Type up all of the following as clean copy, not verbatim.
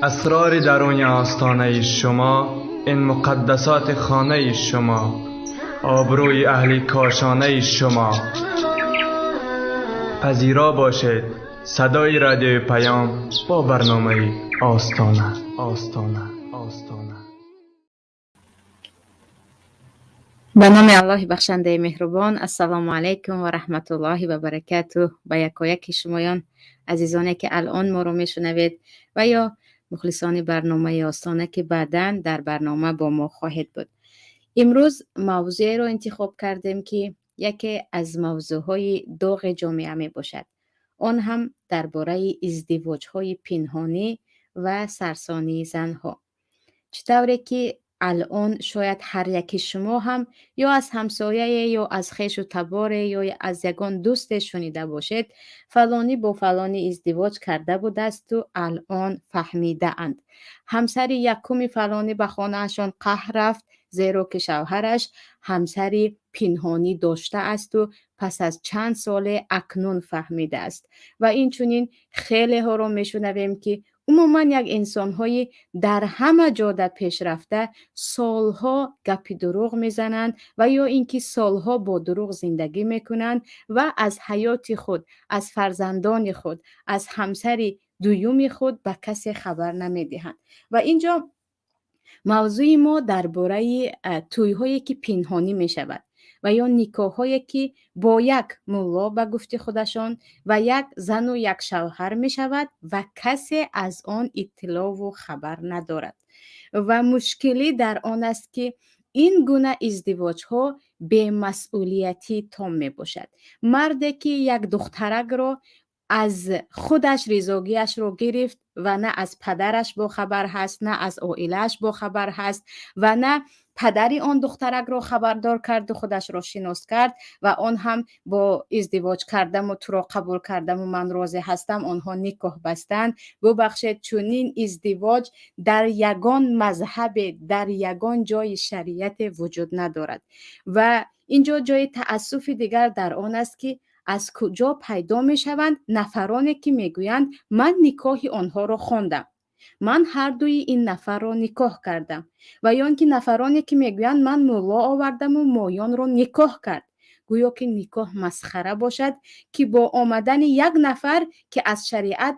اسرار درون آستانه شما، این مقدسات خانه شما، آبروی اهل کاشانه شما. پذیرا باشید صدای رادیو پیام با برنامه آستانه. به نام الله بخشنده مهربان. السلام علیکم و رحمت الله و برکاته به یکایک شمایان عزیزانی که الان ما رو میشنوید و یا مخلصان برنامه آستانه که بعداً در برنامه با ما خواهد بود. امروز موضوعی رو انتخاب کردیم که یکی از موضوعهای داغ جامعه می باشد. آن هم درباره ازدواج‌های پنهانی و سرسانی زنها. چطوره که الان شاید هر یکی شما هم یا از همسایه یا از خویش و تبار یا از یگان دوست شنیده باشید فلانی با فلانی ازدواج کرده بود است و الان فهمیده اند. همسر یکم فلانی به خانه اشان قهر رفت زیرا که شوهرش همسری پنهانی داشته است و پس از چند سال اکنون فهمیده است. و این چنین خیلی ها رو میشنویم که عموما یک انسان های در همه جا در پیش رفته سالها گپی دروغ میزنند و یا اینکه سالها با دروغ زندگی میکنند و از حیات خود، از فرزندان خود، از همسر دوم خود به کسی خبر نمیدهند. و اینجا موضوع ما درباره توی‌هایی که پنهانی می شود و یا نکاح‌هایی که با یک ملا به گفت خودشان و یک زن و یک شوهر می شود و کسی از آن اطلاع و خبر ندارد. و مشکلی در آن است که این گونه ازدواج ها به مسئولیتی تام می باشد. مردی که یک دخترک را از خودش ریزاگیش رو گرفت و نه از پدرش با خبر هست، نه از عائله‌اش با خبر هست و نه پدری آن دخترک رو خبردار کرد و خودش رو شناس کرد و آن هم با ازدواج کردم و تو را قبول کردم و من راضی هستم آنها نکاح بستند. ببخشید چنین ازدواج در یگان مذهب، در یگان جای شریعت وجود ندارد. و اینجا جای تأسف دیگر در آن است که از کجا پیدا می شوند نفرانی که می گویند من نکاح آنها را خواندم، من هر دوی این نفر را نکاح کردم، و یا اینکه نفرانی که می گویند من ملا آوردم و مایان را نکاح کرد. گویا که نکاح مسخره باشد که با آمدن یک نفر که از شریعت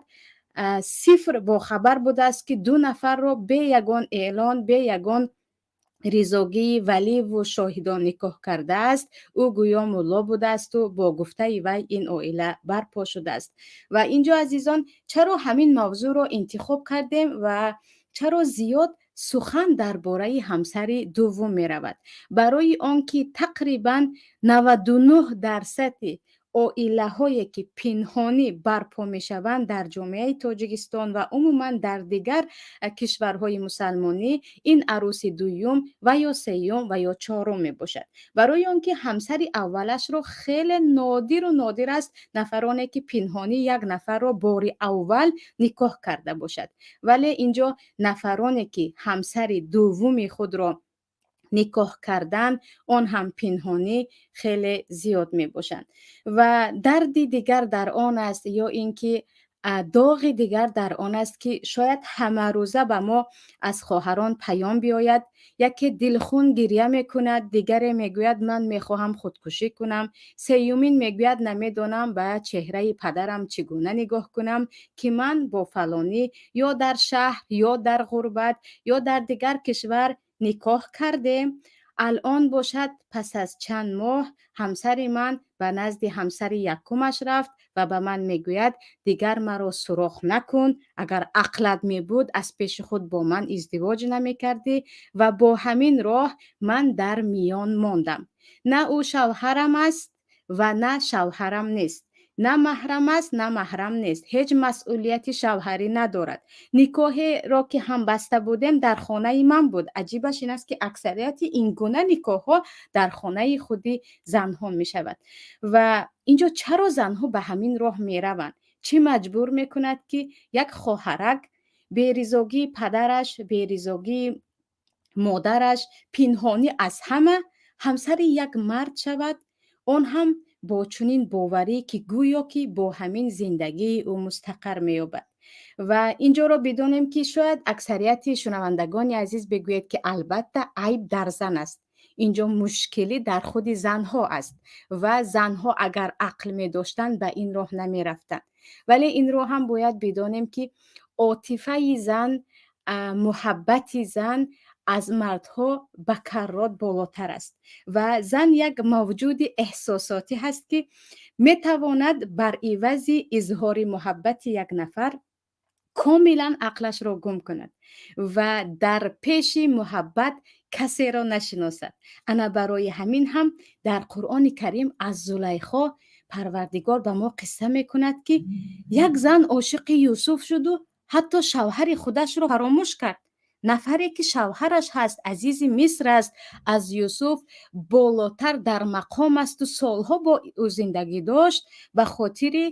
صفر با خبر بوده است که دو نفر را به یگان اعلان، به یگان ریزاگی ولی و شاهدان نکاح کرده است، او گویا ملا بوده است و با گفته وی این عائله برپا شده است. و اینجا عزیزان چرا همین موضوع را انتخاب کردیم و چرا زیاد سخن درباره همسر دوم می رود؟ برای آنکه تقریبا 99% عائله هایی که پنهانی برپا می شوند در جامعه تاجیکستان و عموما در دیگر کشورهای مسلمانی این عروس دوم و یا سوم و یا چهارم می باشد. برای آنکه همسر اولش رو خیلی نادر است نفرانی که پنهانی یک نفر را بار اول نکاح کرده باشد، ولی اینجا نفرانی که همسر دوم خود را نکاح کردن آن هم پنهانی خیلی زیاد می باشند. و درد دیگر در آن است یا اینکه داغ دیگر در آن است که شاید همه روزه به ما از خواهران پیام بیاید، یکی دلخون گریه میکند، دیگر میگوید من میخواهم خودکشی کنم، سیومین میگوید نمیدانم به چهره پدرم چگونه نگاه کنم که من با فلانی یا در شهر یا در غربت یا در دیگر کشور نکاح کرده. الان باشد پس از چند ماه همسر من به نزد همسر یکمش رفت و به من میگوید دیگر مرا سراغ نکن، اگر عقلت می بود از پیش خود با من ازدواج نمی کردی. و با همین راه من در میان ماندم، نه او شوهرم است و نه شوهرم نیست، نه محرم است نه محرم نیست، هیچ مسئولیتی شوهری ندارد. نکاح را که هم بسته بودیم در خانه من بود. عجیبش این است که اکثریت این گونه نکاح ها در خانه خودی زنها می شود. و اینجا چرا زنها به همین راه می روند؟ چی مجبور می کند که یک خواهرک به ریزاگی پدرش، به ریزاگی مادرش پنهانی از همه همسر یک مرد شود، اون هم با چنین باوری که گویا که با همین زندگی او مستقر می یابد. و اینجا رو بدونیم که شاید اکثریت شنوندگان عزیز بگوید که البته عیب در زن است. اینجا مشکلی در خود زنها است و زنها اگر عقل می داشتن به این راه نمی رفتن. ولی این رو هم باید بدونیم که عاطفه زن، محبت زن از مردها به کرات بالاتر است و زن یک موجود احساساتی هست که می تواند بر عوض اظهار محبت یک نفر کاملا عقلش را گم کند و در پیش محبت کسی را نشناسد. انا برای همین هم در قرآن کریم از زلیخا پروردگار به ما قصه می کند که یک زن عاشق یوسف شد و حتی شوهر خودش را فراموش کرد. نفری که شوهرش هست، عزیز مصر است، از یوسف بالاتر در مقام است و سالها با او زندگی داشت، به خاطر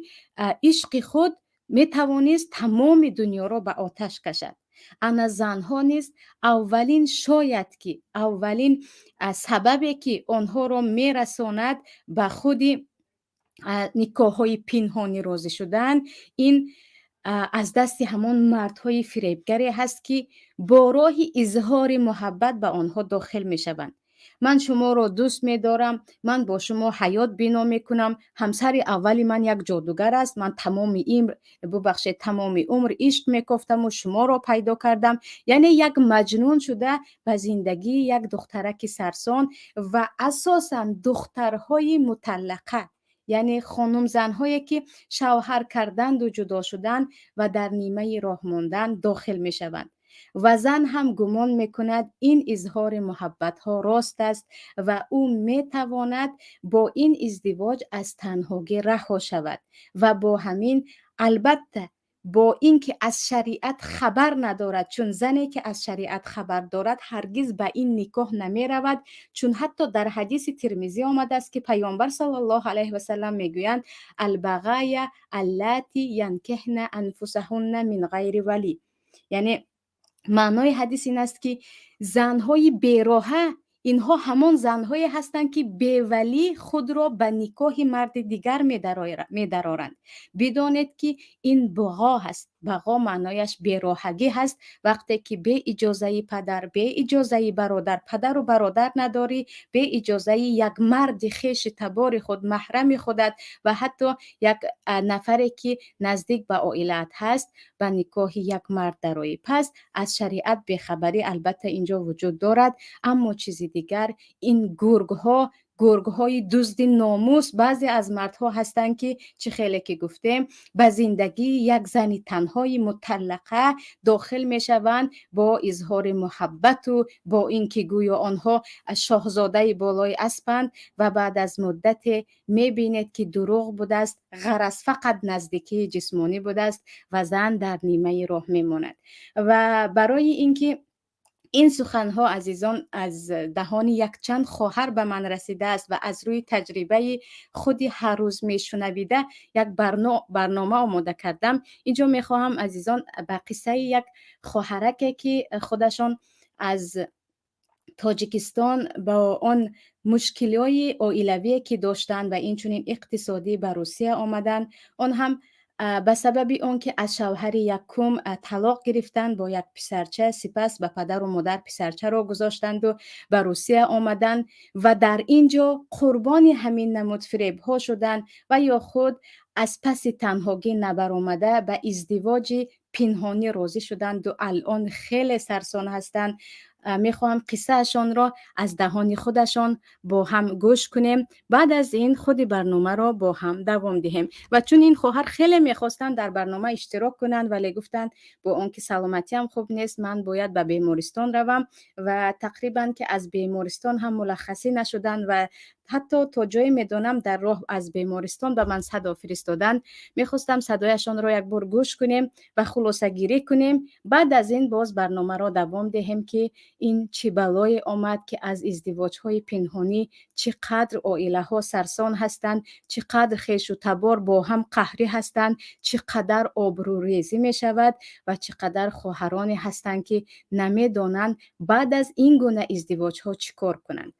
عشق خود می توانست تمام دنیا را به آتش کشد. انا زنها نیز اولین شاید که اولین سببی که آنها را می رساند به خود نکاح های پنهانی راضی شدن، این از دست همان مردهای فریبگری هست که با راه اظهار محبت به آنها داخل می شوند. من شما را دوست می دارم، من با شما حیات بنا می کنم، همسر اولی من یک جادوگر است، من تمام عمر عشق می کفتم و شما را پیدا کردم. یعنی یک مجنون شده به زندگی یک دخترک سرسان و اساساً دخترهای مطلقه، یعنی خانم زنهایی که شوهر کردند و جدا شدند و در نیمه راه ماندن داخل می شوند و زن هم گمان می کند این اظهار محبت ها راست است و او می تواند با این ازدواج از تنهایی رها شود و با همین، البته با اینکه از شریعت خبر ندارد، چون زنی که از شریعت خبر دارد هرگز به این نکاح نمی رود، چون حتی در حدیث ترمذی آمده است که پیامبر صلی الله علیه و سلم میگویند البغایا اللاتی ینکحن انفسهن من غیر ولی. یعنی معنای حدیث این است که زنهای بیراهه، اینها همان زنهایی هستند که بی ولی خود را به نکاح مرد دیگر می درارند. بدانید که این بغا هست. بغا معنایش بیراهگی هست. وقتی که به اجازه پدر، به اجازه برادر، پدر و برادر نداری، به اجازه یک مرد خویش تبار خود، محرم خودت و حتی یک نفری که نزدیک به عائلت هست به نکاح یک مرد درآیی، پس از شریعت بیخبری البته اینجا وجود دارد. اما چیزی دیگر، این گرگ‌های دزد ناموس بعضی از مردها هستند که چه خیلی که گفتیم به زندگی یک زن تنهای مطلقه داخل می شوند با اظهار محبت و با اینکه گویا آنها شاهزاده بالای اسبند و بعد از مدت می بینید که دروغ بوده است، غرض فقط نزدیکی جسمانی بوده است و زن در نیمه راه می ماند. و برای اینکه این سخنها عزیزان از دهان یک چند خواهر به من رسیده است و از روی تجربه خودی هر روز میشنویده یک برنامه آماده کردم. اینجا میخواهم عزیزان به قصه یک خواهرک که خودشان از تاجیکستان با آن مشکلات عائلوی که داشتند و اینچنین اقتصادی به روسیه آمدن، آن هم به سبب اون که از شوهر یکم طلاق گرفتند با یک پسرچه، سپس به پدر و مادر پسرچه را گذاشتند و به روسیه آمدند و در اینجا قربان همین نمود فریب ها شدند و یا خود از پس تنهایی نبرآمده به ازدواج پنهانی راضی شدند و الان خیلی سرسان هستند. میخواهم قصه اشان را از دهان خودشان با هم گوش کنیم، بعد از این خود برنامه را با هم دوام دهیم. و چون این خواهر خیلی میخواستن در برنامه اشتراک کنند ولی گفتن با آنکه سلامتی هم خوب نیست من باید به بیمارستان روم و تقریبا که از بیمارستان هم مرخصی نشدن و حتی تا جایی میدانم در راه از بیمارستان به من صدا فرستادن. میخواستم صدایشان را یک بار گوش کنیم و خلاصه گیری کنیم، بعد از این باز برنامه را دوام دهیم که این چه بلای آمد که از ازدواج های پنهانی چقدر عائله ها سرسان هستند، چقدر خویش و تبار با هم قهری هستند، چقدر آبروریزی می شود و چقدر خواهرانی هستند که نمیدانند بعد از این گونه ازدواج ها چیکار کنند.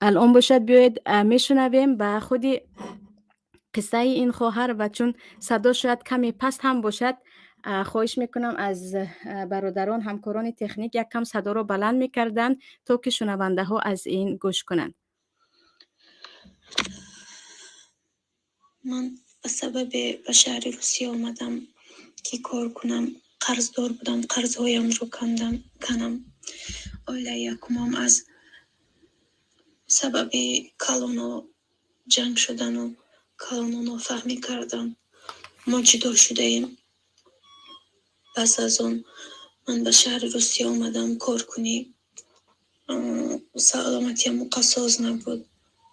الان باشد بیاید میشنویم به خود قصه این خواهر و چون صدا شاید کمی پست هم باشد، خواهش میکنم از برادران همکاران تکنیک یک کم صدا رو بلند میکردن تا که شنونده ها از این گوش کنند. من به سبب به شهر روسیه آمدم که کار کنم. قرضدار بودم، قرضهایم رو کنم. اویله یکمام از سبب کلونا جنگ شدن و کلونا نافهمی کردن ما جدا شده ایم. پس از اون من به شهر روسیه آمدم کار کنی. سلامتیم قصاز نبود،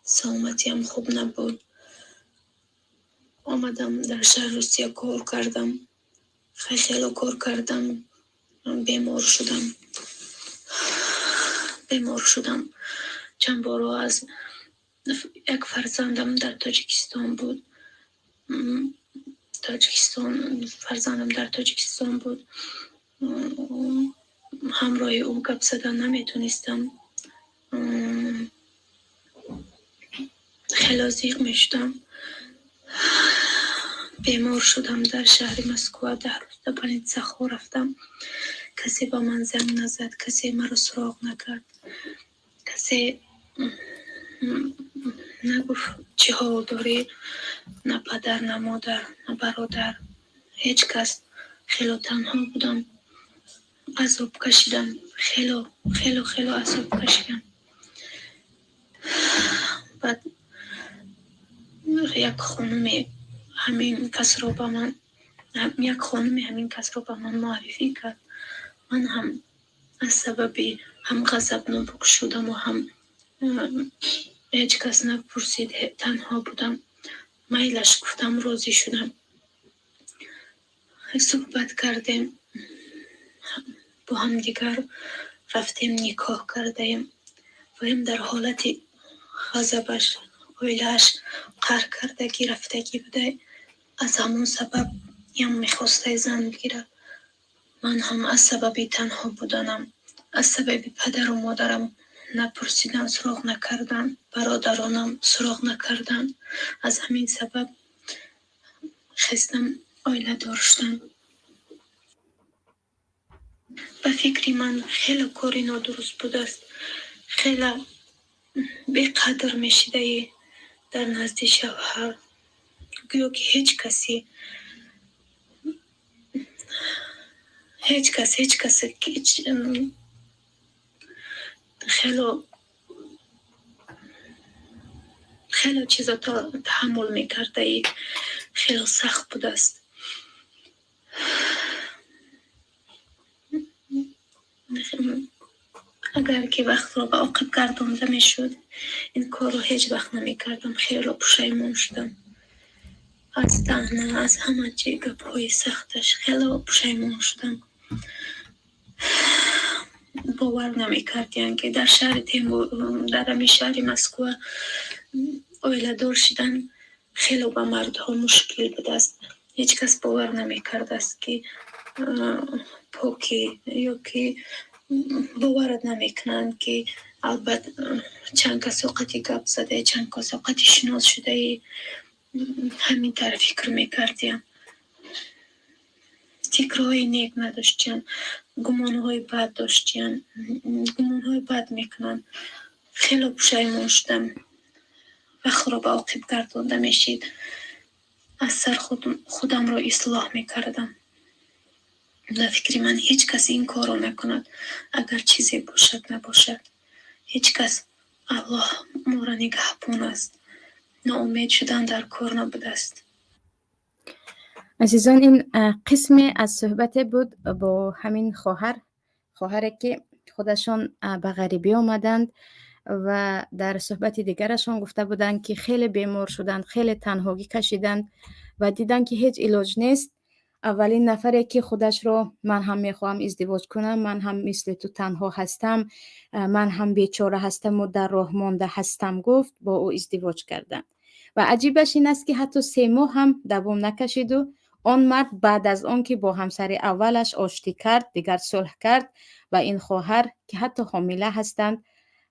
سلامتیم خوب نبود. آمدم در شهر روسیه کار کردم، خیلی کار کردم. بیمار شدم. چند بار از یک فرزندم در تاجیکستان بود. فرزندم در تاجیکستان بود. همراه او گپ زدن نمیتونستم. خیلی زیغ میشدم. بیمار شدم. در شهر مسکو 10 روز در بلنسخو رفتم. کسی با من زنگ نزد، کسی مرا سراغ نکرد، کسی نگفت چه حال داری، نه پدر نه مادر نه برادر، هیچ کس. خیلی تنها بودم. عذاب کشیدم، خیلی عذاب کشیدم. بعد یک خانم همین کس رو به من معرفی کرد. من هم از سبب هم غضب نابک شدم و هم هیچ کس نپرسید، تنها بودم. میلش گفتم، راضی شدم. صحبت کردیم، با هم دیگر رفتیم نکاح کردیم. و هم در حالت غضبش اویلش قهر کردگی رفتگی بوده. از همون سبب یم میخواسته زن بگیره. من هم از سبب تنها بودنم، از سبب پدر و مادرم نپرسیدن، سراغ نکردن، برادرانم سراغ نکردن. از همین سبب خواستم آیله داشتم. به فکر من خیلی کاری نادرست بود است. خیلی بیقدر میشیده در نزد شوهر، گویا که هیچ کسی خیلی چیزا تحمل میکرده. خیلی سخت بود است. اگر که وقت رو به عاقب گردانده میشد این کار رو هیچ وقت نمیکردم. خیلی پشیمون شدم از تنها، از همه چی، گپ‌های سختش. خیلی پشیمون شدم. باور نمیکردیم که در همین شهر مسکو اویله دار شدن خیلی به مردها مشکل بود است. هیچ کس باور نمیکرد است که پاکی، یا که باورت نمیکنند که البته چند کس اوقاتی گپ زده، چند کس اوقاتی شناس شده. همین طرف فکر میکردیم. فکرهای نیک نداشتیم، گمانهای بد داشتیم، گمانهای بد میکنن. خیلی پشیمون شدم. وقت رو به عاقب گردانده میشید. از سر خودم رو اصلاح میکردم. در فکر من هیچ کس این کار رو نکند. اگر چیزی باشد نباشد، هیچ کس، الله ما را نگهبان است. ناامید شدن در کار نبوده است. عزیزان، این قسمی از صحبت بود با همین خواهر که خودشان به غریبی آمدند و در صحبت دیگرشان گفته بودند که خیلی بیمار شدند، خیلی تنهایی کشیدند و دیدن که هیچ علاج نیست. اولین نفری که خودش رو من هم میخوام ازدواج کنم، من هم مثل تو تنها هستم، من هم بیچاره هستم و در راه مانده هستم گفت، با او ازدواج کردند. و عجیبش این است که حتی 3 ماه هم دوام نکشید و آن مرد بعد از آن که با همسر اولش آشتی کرد دیگر صلح کرد و این خواهر که حتی حامله هستند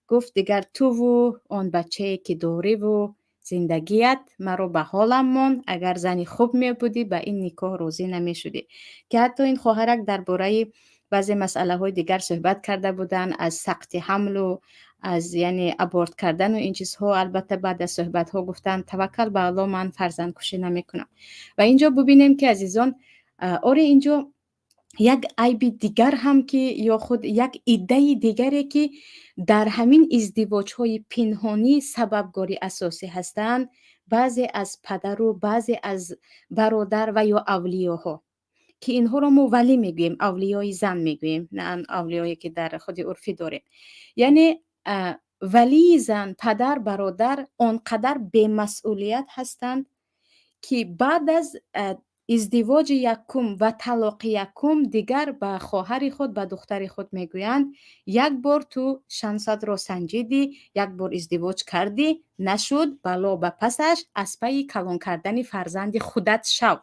گفت دیگر تو و آن بچه که داری و زندگیت مرا به حالم ماند، اگر زنی خوب می بودی به این نکاح راضی نمی شدی. که حتی این خواهرک درباره بعضی مسئله های دیگر صحبت کرده بودن، از سقط حمل و از یعنی ابورت کردن و این چیزها. البته بعد از صحبت ها گفتن توکل به الله، من فرزند کشی نمی کنم. و اینجا ببینیم که عزیزان، آره اینجا یک عیب دیگر هم که یا خود یک ایده دیگری که در همین ازدواج های پنهانی سببگاری اساسی هستند، بعضی از پدر و بعضی از برادر و یا اولیاها، که اینها رو ما ولی میگویم، اولیای زن میگویم، نه اولیایی که در خود عرفی داریم. یعنی ولی زن، پدر، برادر آنقدر بی‌مسئولیت هستند که بعد از ازدواج یکم و طلاق یکم دیگر به خواهر خود، به دختر خود میگویند یک بار تو شانست رو سنجیدی، یک بار ازدواج کردی نشد، بلا به پسش از پی کلان کردن فرزند خودت شو.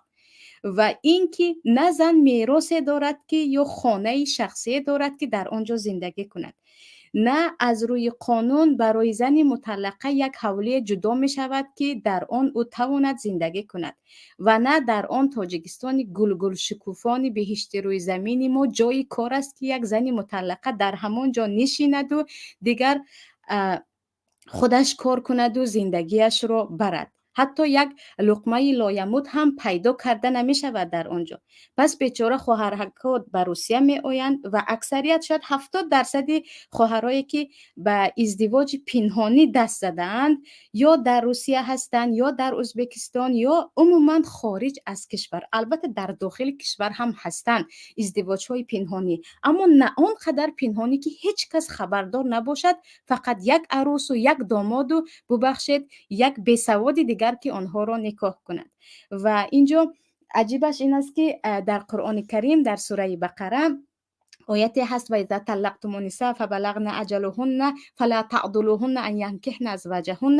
و اینکه نه زن میراث دارد که یا خانه شخصی دارد که در آنجا زندگی کند، نه از روی قانون برای زن مطلقه یک حوله جدا می شود که در آن او تواند زندگی کند، و نه در آن تاجیکستان گل شکوفان بهشت روی زمین ما جای کار است که یک زن مطلقه در همان جا نشیند و دیگر خودش کار کند و زندگیش را برد. حتی یک لقمه لایموت هم پیدا کرده نمی شود در آنجا. پس بیچاره خواهرها به روسیه می آیند و اکثریت شاید 70% خواهرایی که به ازدواج پنهانی دست زدند یا در روسیه هستند یا در ازبکستان یا عموما خارج از کشور. البته در داخل کشور هم هستند ازدواج های پنهانی، اما نه آنقدر پنهانی که هیچ کس خبردار نباشد، فقط یک عروس و یک داماد و ببخشید یک بیسواد دیگر که آنها را نکاح کند. و اینجا عجیبش این است که در قرآن کریم در سوره بقره آیتی هست: و اذا طلقتم النساء فبلغن اجلهن فلا تعضلوهن ان ينكحن ازواجهن.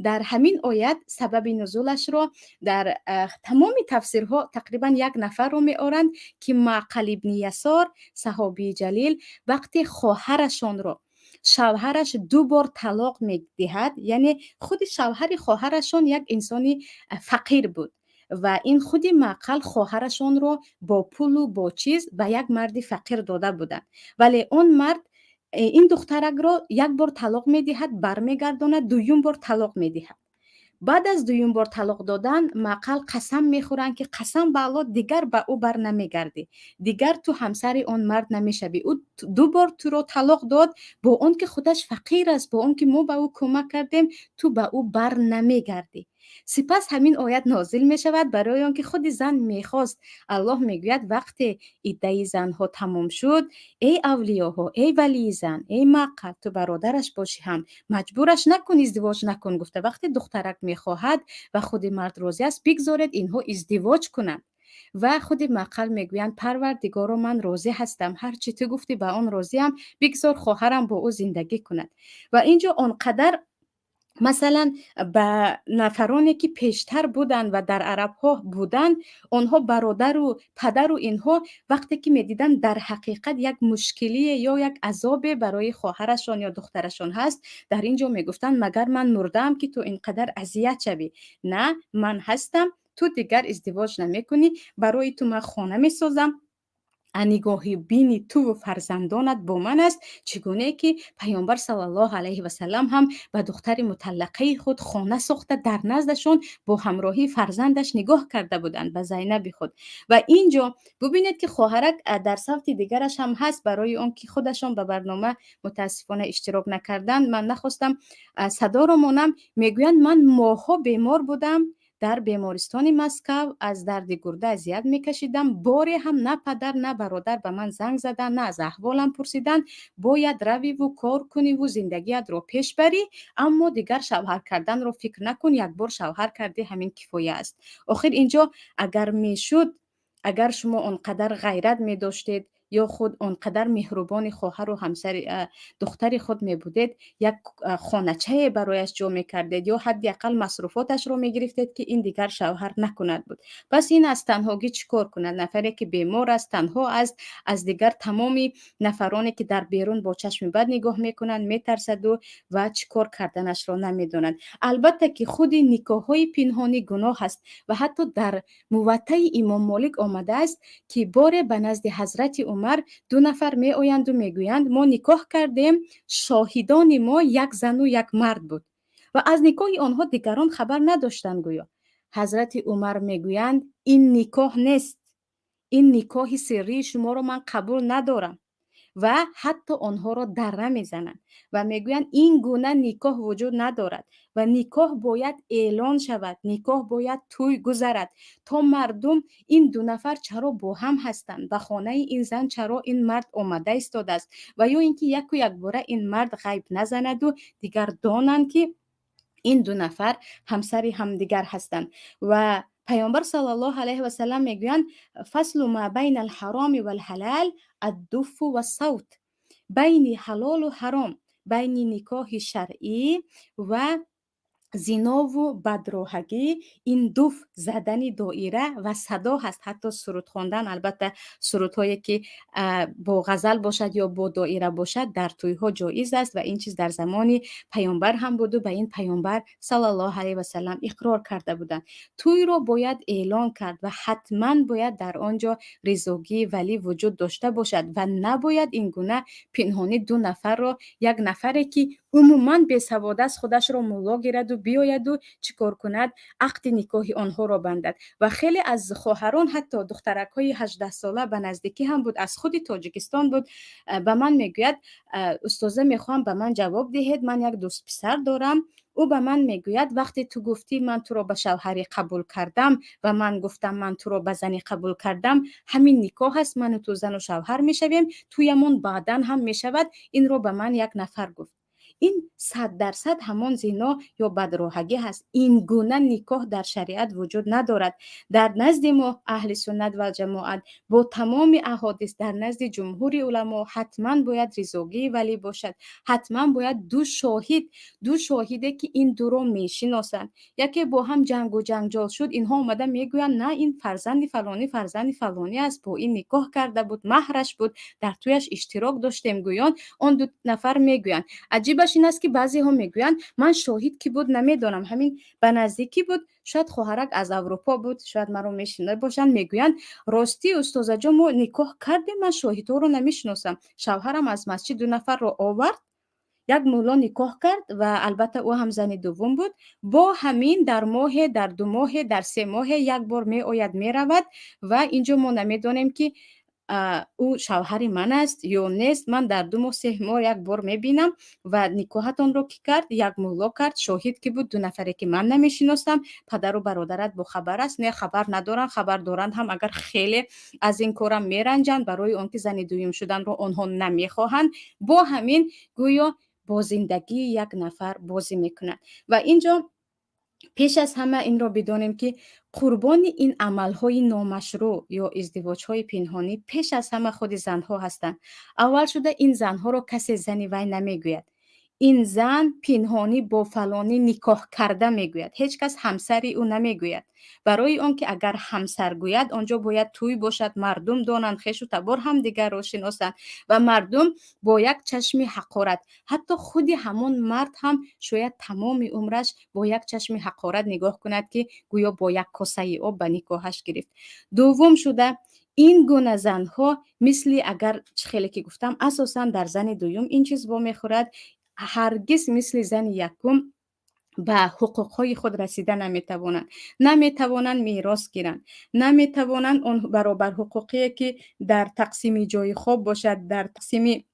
در همین آیت سبب نزولش را در تمام تفسیرها تقریبا یک نفر رو میارند که معقل ابن یسار صحابی جلیل وقتی خواهرشان را شوهرش 2 بار طلاق میدهد، یعنی خود شوهر خواهرشان یک انسانی فقیر بود و این خودی معقل خواهرشان رو با پول و با چیز به یک مرد فقیر داده بودن، ولی اون مرد این دخترک رو 1 بار طلاق میدهد، برمیگرداند، 2م بار طلاق میدهد. بعد از 2م بار طلاق دادن معقل قسم میخورن که قسم به الله دیگر به او بر نمیگردی، دیگر تو همسر اون مرد نمیشوی. او 2 بار تو رو طلاق داد، با اون که خودش فقیر است، با اون که ما به او کمک کردیم، تو به او بر نمیگردی. سپس همین آیت نازل می شود برای آنکه خود زن میخواست. الله میگوید وقتی عده زنها تمام شد، ای اولیاها، ای ولی زن، ای معقل، تو برادرش باشی هم مجبورش نکن ازدواج نکن. گفته وقتی دخترک میخواهد و خود مرد راضی است، بگذارید اینها ازدواج کنند. و خود معقل میگویند پروردگارا من راضی هستم، هر چی تو گفتی به آن راضی ام، بگذار خواهرم با او زندگی کند. و اینجا آنقدر مثلا به نفرانی که پیشتر بودن و در عرب ها بودن، آنها برادر و پدر و اینها وقتی که میدیدن در حقیقت یک مشکلی یا یک عذاب برای خواهرشان یا دخترشان هست، در اینجا میگفتن مگر من مردم که تو اینقدر اذیت شوی؟ نه، من هستم، تو دیگر ازدواج نمیکنی، برای تو من خانه میسازم، نگاهی بینی تو و فرزندانت با من است. چگونه که پیامبر صلی الله علیه و سلم هم به دختر مطلقه خود خانه ساخته در نزدشون با همراهی فرزندش نگاه کرده بودند، به زینب خود. و اینجا ببینید که خواهرک در صفت دیگرش هم هست، برای اون که خودشون به برنامه متاسفانه اشتراک نکردن من نخواستم صدا رو مونم. میگویند من ماها بیمار بودم در بیمارستان مسکو، از درد گرده اذیت میکشیدم، باری هم نه پدر نه برادر به من زنگ زدن، نه از احوالم پرسیدن. باید روی و کار کنی و زندگیت رو پیش بری، اما دیگر شوهر کردن رو فکر نکن، 1 بار شوهر کردی همین کفایه است. آخر اینجا اگر میشد، اگر شما اونقدر غیرت می داشتید یا خود آنقدر مهربان خواهر و همسر دختر خود می بودید، یک خانچه برایش جا می کردید یا حداقل مصروفاتش رو می گرفتید که این دیگر شوهر نکند بود. پس این از تنهایی چیکار کند؟ نفری که بیمار است، تنها است، از دیگر تمامی نفرانی که در بیرون با چشم بد نگاه میکنند میترسد و چیکار کردنش را نمیدونند. البته که خود نکاح های پنهانی گناه است و حتی در موطأ امام مالک آمده است که بار به نزد حضرت عمر دو نفر می آیند و میگویند ما نکاح کردیم، شاهدان ما یک زن و یک مرد بود و از نکاح آنها دیگران خبر نداشتند. گویا حضرت عمر میگویند این نکاح نیست، این نکاح سری شما رو من قبول ندارم و حتی آنها را در نمیزنند و میگویند این گونه نکاح وجود ندارد و نکاح باید اعلان شود، نکاح باید توی گذرد تا مردم این دو نفر چرا با هم هستند و خانه این زن چرا این مرد آمده ایستاده است و یا اینکه یک و یک باره این مرد غیب نزند و دیگر دانند که این دو نفر همسر همدیگر هستند. و پیامبر صلی الله علیه و سلم میگویند فصل ما بین الحرام و الحلال الدف و الصوت، بین حلال و حرام، بین نکاح شرعی و زنا و بدراهگی این دف زدن دایره و صدا هست. حتی سرود خواندن، البته سرودهایی که با غزل باشد یا با دایره باشد در توی ها جایز است و این چیز در زمان پیامبر هم بود و به این پیامبر صلی الله علیه و سلم اقرار کرده بودند. توی رو باید اعلان کرد و حتما باید در آنجا رضاگی ولی وجود داشته باشد و نباید این گونه پنهانی دو نفر را، یک نفری که عموما بی‌سواد است خودش را مولا گیرد و بیاید و چیکار کند؟ عقد نکاح آنها را بندد. و خیلی از خواهران حتی دخترک های 18 ساله به نزدیکی هم بود، از خود تاجیکستان بود، به من میگوید استاذه میخوام به من جواب دهید، من یک دوست پسر دارم. او به من میگوید وقتی تو گفتی من تو را به شوهری قبول کردم و من گفتم من تو را به زنی قبول کردم، همین نکاح است، من و تو زن و شوهر میشویم، تویمون بعدن هم میشود. این رو به من یک نفر گفت. این 100% همان زنا یا بدراهگی هست. این گونه نکاح در شریعت وجود ندارد. در نزد ما اهل سنت و جماعت با تمام احادیث، در نزد جمهور علما حتما باید رضاگی ولی باشد، حتما باید دو شاهده که این دو رو میشناسند. یکی با هم جنگ و جنجال شد، اینها اومده میگویند نه این فرزند فلانی است، با این نکاح کرده بود، مهرش بود، در تویش اشتراک داشتیم. گویان آن دو نفر میگویند. عجیبش این است که بعضی ها میگویند من شاهد کی بود نمیدانم، همین به نزدیکی بود، شاید خواهرک از اروپا بود، شاید مرا میشناسه باشند، میگویند راستی استاد جان ما نکاح کردیم، من شاهدها رو نمیشناسم، شوهرم از مسجد دو نفر رو آورد، یک مولا نکاح کرد و البته او هم زن دوم بود، با همین در ماه، در 2 ماه، در 3 ماه یک بار می آید می رود و اینجا ما نمیدانیم که او شوهر من است یا نیست. من در 2 ماه 3 ماه یک بار میبینم و نکاحتان رو که کرد یک مولا کرد، شاهد که بود 2 نفره که من نمیشناسم، پدر و برادرت با خبر است؟ نه خبر ندارن، خبر دارند هم اگر خیلی از این کارم میرنجند، برای آنکه زن دوم شدن رو آنها نمیخواهند، با همین گویا با زندگی یک نفر بازی میکنند. و اینجا پیش از همه این را بدانیم که قربان این عملهای نامشروع یا ازدواجهای پنهانی پیش از همه خود زنها هستند. اول شده این زنها را کسی زنی وی نمیگوید، این زن پنهانی با فلانی نکاح کرده میگوید، هیچ کس همسری او نمیگوید. برای آنکه اگر همسر گوید آنجا باید توی باشد، مردم دانند، خویش و تبار هم دیگر را شناسند و مردم با یک چشم حقارت، حتی خودی همون مرد هم شاید تمام عمرش با یک چشم حقارت نگاه کند که گویا با یک کاسه آب به نکاحش گرفت. دوم شده این گونه زنها مثل اگر خیلی که گفتم اساسا در زن دوم این چیز با میخورد، هرگز مثل زن یکم به حقوقهای خود رسیده نمیتوانند میراث گیرند، نمیتوانند اون برابر حقوقی که در تقسیم جای خواب باشد، در تقسیم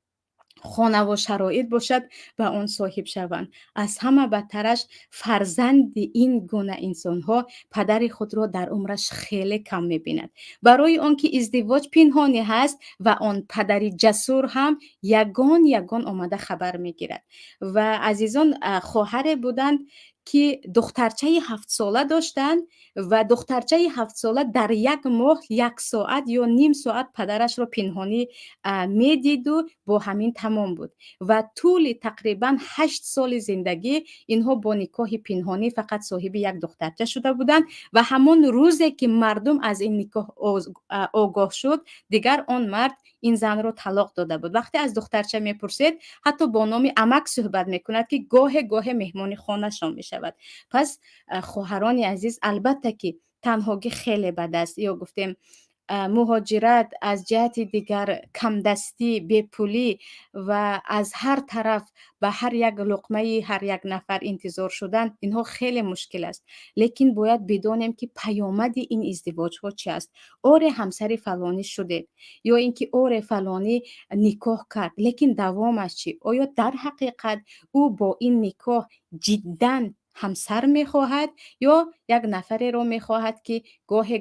خانه و شرایط باشد به آن صاحب شوند. از همه بدترش فرزند این گونه انسان ها پدر خود را در عمرش خیلی کم میبیند، برای آنکه ازدواج پنهانی هست و آن پدری جسور هم یگان آمده خبر میگیرد. و عزیزان خواهر بودند که دخترچه 7 ساله داشتن و دخترچه 7 ساله در یک ماه 1 ساعت یا نیم ساعت پدرش رو پنهانی میدید و با همین تمام بود و طول تقریبا 8 سال زندگی اینها با نکاح پنهانی فقط صاحب یک دخترچه شده بودند و همون روزی که مردم از این نکاح آگاه شد دیگر آن مرد این زن رو طلاق داده بود. وقتی از دخترچه میپرسید حتی با نام عمک صحبت میکند که گاه مهمان خانه شان میشود. پس خواهران عزیز، البته که تنهایی خیلی بد است، یا گفتیم مهاجرت، از جهت دیگر کمدستی، بیپولی و از هر طرف به هر یک لقمه هر یک نفر انتظار شدن، اینها خیلی مشکل است. لیکن باید بدانیم که پیامد این ازدواج ها چی است. آره همسر فلانی شده یا اینکه آره فلانی نکاح کرد، لیکن دوامش چی؟ آیا در حقیقت او با این نکاح جدا همسر میخواهد یا یک نفری رو میخواهد که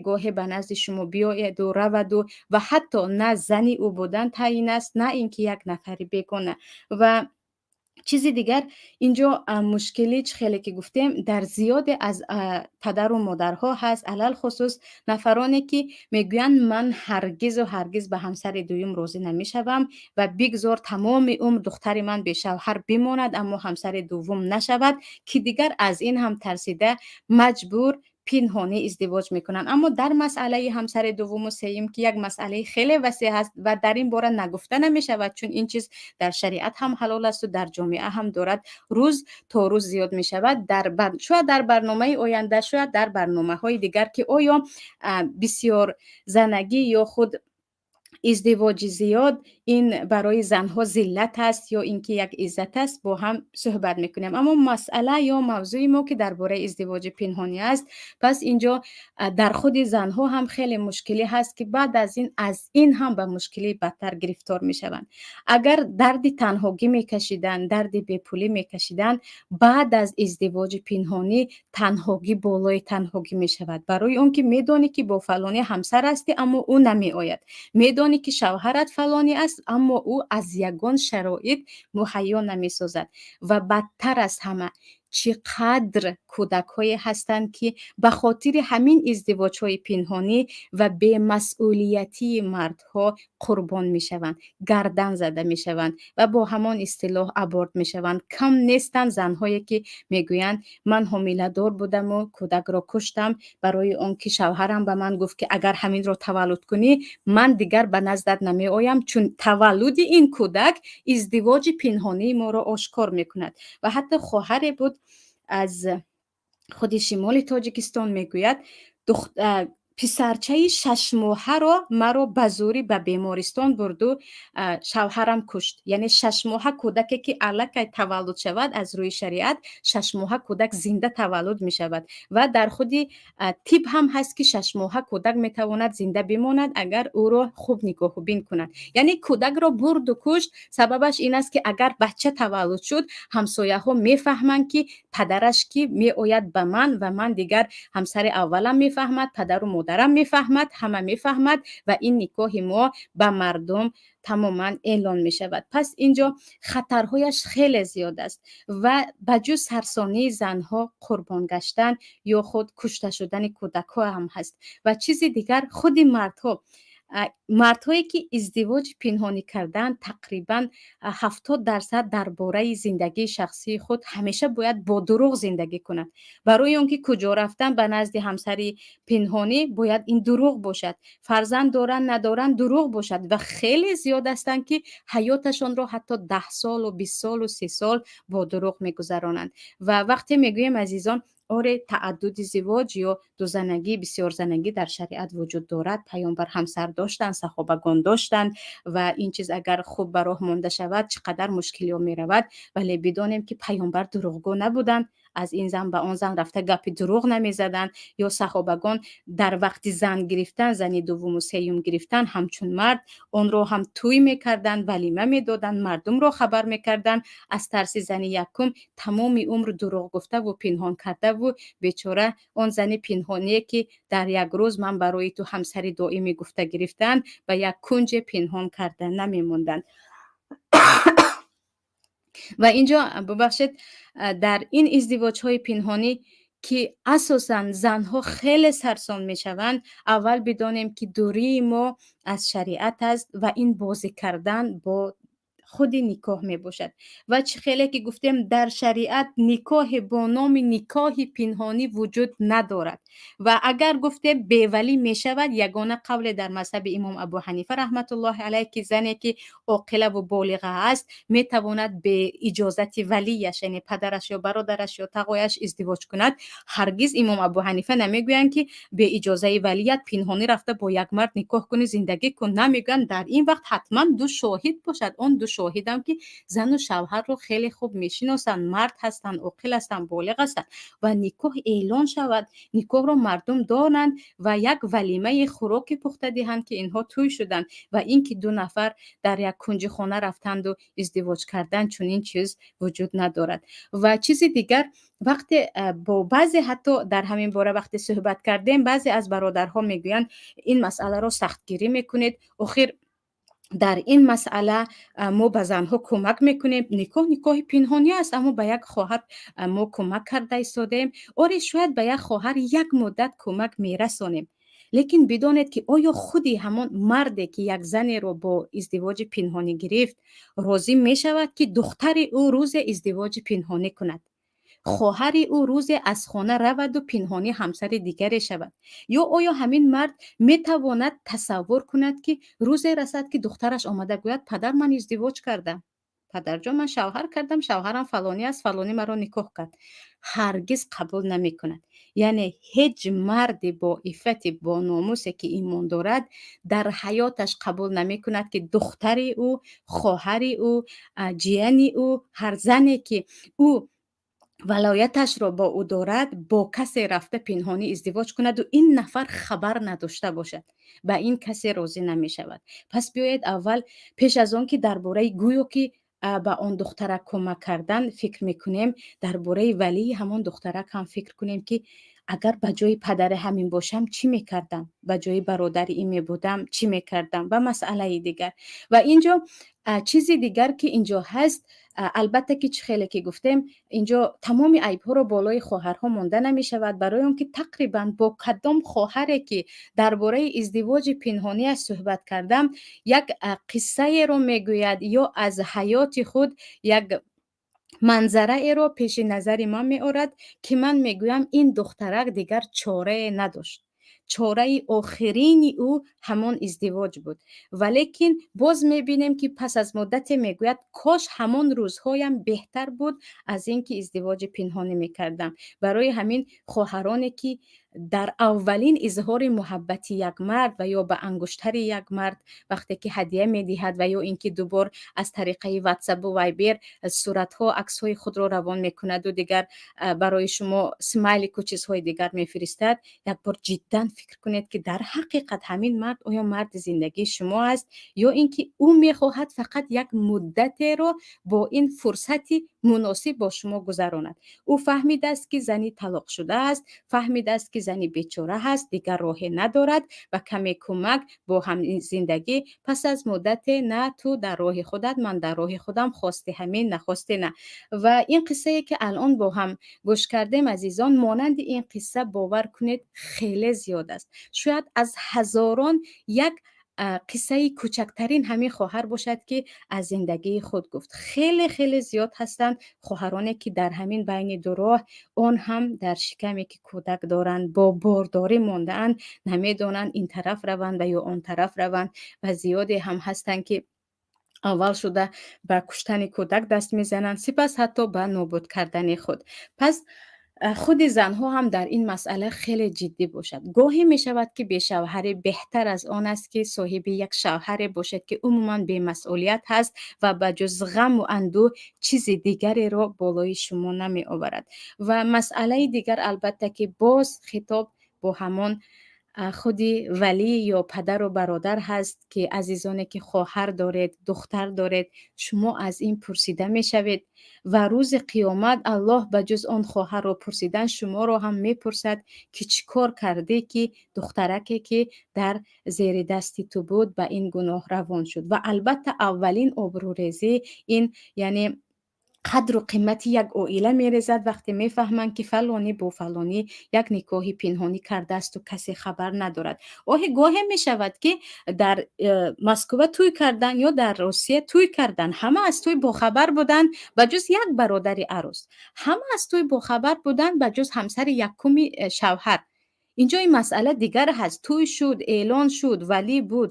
گاه به نزد شما بیاید و رود و حتی نه زنی او بودن تعیین است، نه اینکه یک نفری بکنه. و چیزی دیگر اینجا مشکلی خیلی که گفتیم در زیاد از پدر و مادرها هست، علل خصوص نفرانی که میگویند من هرگز و هرگز به همسر دوم راضی نمیشوم و بگذار تمام عمر دختر من به شوهر بماند اما همسر دوم نشود، که دیگر از این هم ترسیده مجبور پنهانی ازدواج میکنن. اما در مسئله همسر دوم و سوم که یک مسئله خیلی وسیع است و در این باره نگفته نمیشود، چون این چیز در شریعت هم حلال است و در جامعه هم دارد روز تا روز زیاد می شود. شاید در برنامه آینده، شاید در برنامه های دیگر که آیا بسیار زنگی یا خود ازدواج زیاد این برای زنها ذلت است یا اینکه یک عزت است، با هم صحبت میکنیم. اما مسئله یا موضوع ما که درباره ازدواج پنهانی است، پس اینجا در خود زنها هم خیلی مشکلی هست که بعد از این هم به مشکلی بدتر گرفتار میشوند. اگر درد تنهایی میکشیدن، درد بیپولی میکشیدن، بعد از ازدواج پنهانی تنهایی بالای تنهایی میشود، برای اون که میدونی که با فلانی همسر هستی اما او نمی آید، میدانی که شوهرت فلانی است اما او از یگان شرایط مهیا نمی سازد. و بدتر از همه چقدر کودک های هستند که به خاطر همین ازدواج های پنهانی و به مسئولیتی مردها قربان می شوند، گردن زده می شوند و با همان اصطلاح ابورت می شوند. کم نیستند زنهایی که می گویند من حامله دار بودم و کودک را کشتم برای آن که شوهرم به من گفت که اگر همین را تولد کنی من دیگر به نزدت نمی آیم، چون تولد این کودک ازدواج پنهانی ما را آشکار می کند. و حتی خواهری بود از خود شمال تاجیکستان میگوید پسرچه 6 ماهه را مرا به زوری به بیمارستان برد و شوهرم کشت. یعنی 6 ماهه کودکی که الکی تولد شود از روی شریعت 6 ماهه کودک زنده تولد می شود و در خود طب هم هست که 6 ماهه کودک می تواند زنده بماند اگر او را خوب نگاه و بین کنند. یعنی کودک را برد و کشت. سببش این است که اگر بچه تولد شد همسایه ها میفهمند که پدرش کی می آید به من و من دیگر همسر اولم میفهمد، پدر و مادرم میفهمد، همه میفهمد و این نکاح ما به مردم تماما اعلان می شود. پس اینجا خطرهایش خیلی زیاد است و بجز سرسانی زنها قربان گشتن یا خود کشته شدن کودک ها هم هست. و چیزی دیگر خود مردهایی که ازدواج پنهانی کردن تقریبا 70% درباره زندگی شخصی خود همیشه باید با دروغ زندگی کنند. برای اون که کجا رفتن به نزد همسری پنهانی باید این دروغ باشد، فرزند دارن ندارن دروغ باشد و خیلی زیاد هستند که حیاتشون رو حتی 10 سال و 20 سال و 30 سال با دروغ میگذرانند. و وقتی میگویم عزیزان آره تعدد زواج یا دو زنگی، بسیار زنگی در شریعت وجود دارد، پیامبر همسر داشتند، صحابگان داشتند و این چیز اگر خوب به راه مانده شود چقدر مشکلی ها می رود. ولی بدانیم که پیامبر دروغگو نبودند، از این زن به آن زن رفته گپ دروغ نمی زدند، یا صحابگان در وقت زن گرفتن، زنی دوم و سوم گرفتن همچون مرد اون رو هم توی میکردن، ولیمه میدادن، مردم رو خبر میکردن. از ترس زنی یکم تمام عمر دروغ گفته و پنهان کرده و بیچاره اون زنی پنهانی که در یک روز من برای تو همسری دائمی گفته گرفتن و یک کنج پنهان کرده نمیموندن. و اینجا ببخشید در این ازدواج های پنهانی که اساسا زنها خیلی سرسام می شوند، اول بدانیم که دوری ما از شریعت است و این بازی کردن با خود نکاح می باشد. و چه خیلی که گفتیم در شریعت نکاح با نام نکاح پنهانی وجود ندارد و اگر گفته به ولی می شود، یگانه قول در مذهب امام ابو حنیفه رحمت الله علیه که زنی که عاقله و بالغه است می تواند به اجازت ولیش، یعنی پدرش یا برادرش یا تقویش ازدواج کند. هرگز امام ابو حنیفه نمیگویند که به اجازه ولیت پنهانی رفته با یک مرد نکاح کنی زندگی کن. نمیگویند در این وقت حتما دو شاهد باشد. اون دو شاهد هم که زن و شوهر رو خیلی خوب میشناسند، مرد هستند، عاقل هستند، بالغ هستند و نکاح اعلان شود، نکاح رو مردم دانند و یک ولیمه خوراک پخته دهند که اینها توی شدند و اینکه دو نفر در یک کنج خانه رفتند و ازدواج کردند، چون این چیز وجود ندارد. و چیز دیگر، وقتی با بعضی حتی در همین باره وقتی صحبت کردیم، بعضی از برادرها میگویند این مسئله رو سختگیری میکنید، آخر در این مسئله ما به زنها کمک میکنیم، نکاح پنهانی است اما به یک خواهر ما کمک کرده ایستادیم. آره شاید به یک خواهر یک مدت کمک میرسانیم، لیکن بدانید که آیا خودی همان مردی که یک زنی رو با ازدواج پنهانی گرفت راضی می شود که دختر او روز ازدواج پنهانی کند، خواهر او روز از خانه رود و پنهانی همسر دیگری شود؟ یا آیا همین مرد می تواند تصور کند که روزی رسد که دخترش آمده گوید پدر من ازدواج کردم، پدر جان من شوهر کردم، شوهرم فلانی است، فلانی مرا نکاح کرد؟ هرگز قبول نمی کند. یعنی هیچ مرد با عفت با ناموسی که ایمان دارد در حیاتش قبول نمی کند که دختر او، خواهر او، جیانی او، هر زنی که او ولایتش را با او دارد با کسی رفته پنهانی ازدواج کند و این نفر خبر نداشته باشد، به این کسی راضی نمی شود. پس بیایید اول پیش از آن که درباره گویا که به آن دخترک کمک کردن فکر میکنیم، درباره ولی همان دخترک هم فکر کنیم که اگر به جای پدر همین باشم چی میکردم، به جای برادر این می بودم چی میکردم و مسئله دیگر. و اینجا چیزی دیگر که اینجا هست، البته که خیلی که گفتیم اینجا تمام عیب ها رو بالای خواهرها مانده نمی شود، برای اون که تقریبا با کدام خواهری که درباره ازدواج پنهانی از صحبت کردم یک قصه رو میگوید یا از حیات خود یک منظره ای رو پیش نظر من می آورد که من میگویم این دخترک دیگر چاره نداشت، چاره آخرین او همان ازدواج بود. ولیکن باز میبینیم که پس از مدت میگوید کاش همان روزهایم بهتر بود از اینکه ازدواج پنهانی میکردم. برای همین خواهرانی که در اولین اظهار محبت یک مرد و یا به انگشتر یک مرد وقتی که هدیه میدهد و یا اینکه دوبار از طریق واتساپ و وایبر صورت ها عکس های خود را روان میکند و دیگر برای شما سمایلی و چیزهای دیگر میفرستد، یک بار جدا فکر کنید که در حقیقت همین مرد آیا مرد زندگی شما است یا اینکه او میخواهد فقط یک مدت رو با این فرصتی مناسب با شما گذراند. او فهمیده است که زنی طلاق شده است، فهمیده است که زنی بیچاره هست، دیگر راهی ندارد و کمی کمک با هم زندگی. پس از مدت نه تو در راه خودت، من در راه خودم، خواسته همین نخواسته نه. و این قصه که الان با هم گوش کردیم عزیزان، مانند این قصه باور کنید خیلی زیاد است. شاید از هزاران یک قصه کوچکترین همین خواهر باشد که از زندگی خود گفت. خیلی خیلی زیاد هستند خواهرانی که در همین بین دو راه، اون هم در شکمی که کودک دارند با بارداری مانده‌اند، نمیدونند این طرف روند و یا اون طرف روند. و زیادی هم هستند که اول شده به کشتن کودک دست میزنند، سپس حتی به نابود کردن خود. پس خود زنها هم در این مسئله خیلی جدی باشد. گاهی می شود که به شوهر بهتر از آن است که صاحب یک شوهر باشد که عموما به مسئولیت هست و به جز غم و اندوه چیز دیگری را بالای شما نمی آورد. و مسئله دیگر البته که باز خطاب با همان خودی ولی یا پدر و برادر هست که عزیزانی که خواهر دارید، دختر دارید، شما از این پرسیده می شوید و روز قیامت الله به جز آن خواهر رو پرسیدن شما رو هم می پرسد که چی کار کرده که دخترکی که در زیر دستی تو بود به این گناه روان شد. و البته اولین آبروریزی این، یعنی قدر و قیمت یک عائله میریزد وقتی میفهمند که فلانی با فلانی یک نکاح پنهانی کرده است و کسی خبر ندارد. گاهی می شود که در مسکو توی کردن یا در روسیه توی کردن، همه از توی باخبر بودن بجز یک برادر عروس، همه از توی باخبر بودن بجز همسر یکم شوهر. اینجا این مسئله دیگر هست. توی شد، اعلان شد، ولی بود،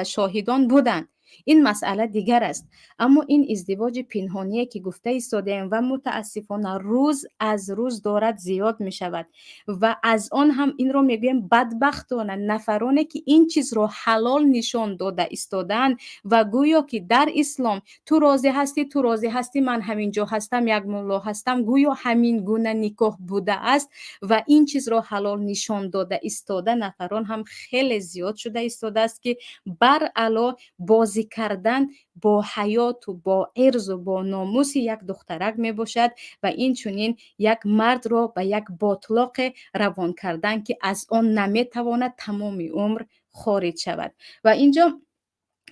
شاهدان بودند، این مسئله دیگر است. اما این ازدواج پنهانی که گفته ایستادیم و متاسفانه روز از روز دارد زیاد می شود و از آن هم این رو میگویم بدبختانه نفرانی که این چیز رو حلال نشان داده ایستادن و گویا که در اسلام تو راضی هستی، تو راضی هستی، من همینجا هستم، یک مولا هستم، گویا همین گونه نکاح بوده است و این چیز رو حلال نشان داده ایستاده نفران هم خیلی زیاد شده ایستاده است که بر علا بازی کردن با حیات و با عرض و با ناموس یک دخترک می باشد و این چنین یک مرد را به یک باطلاق روان کردن که از آن نمی تواند تمام عمر خارج شود. و اینجا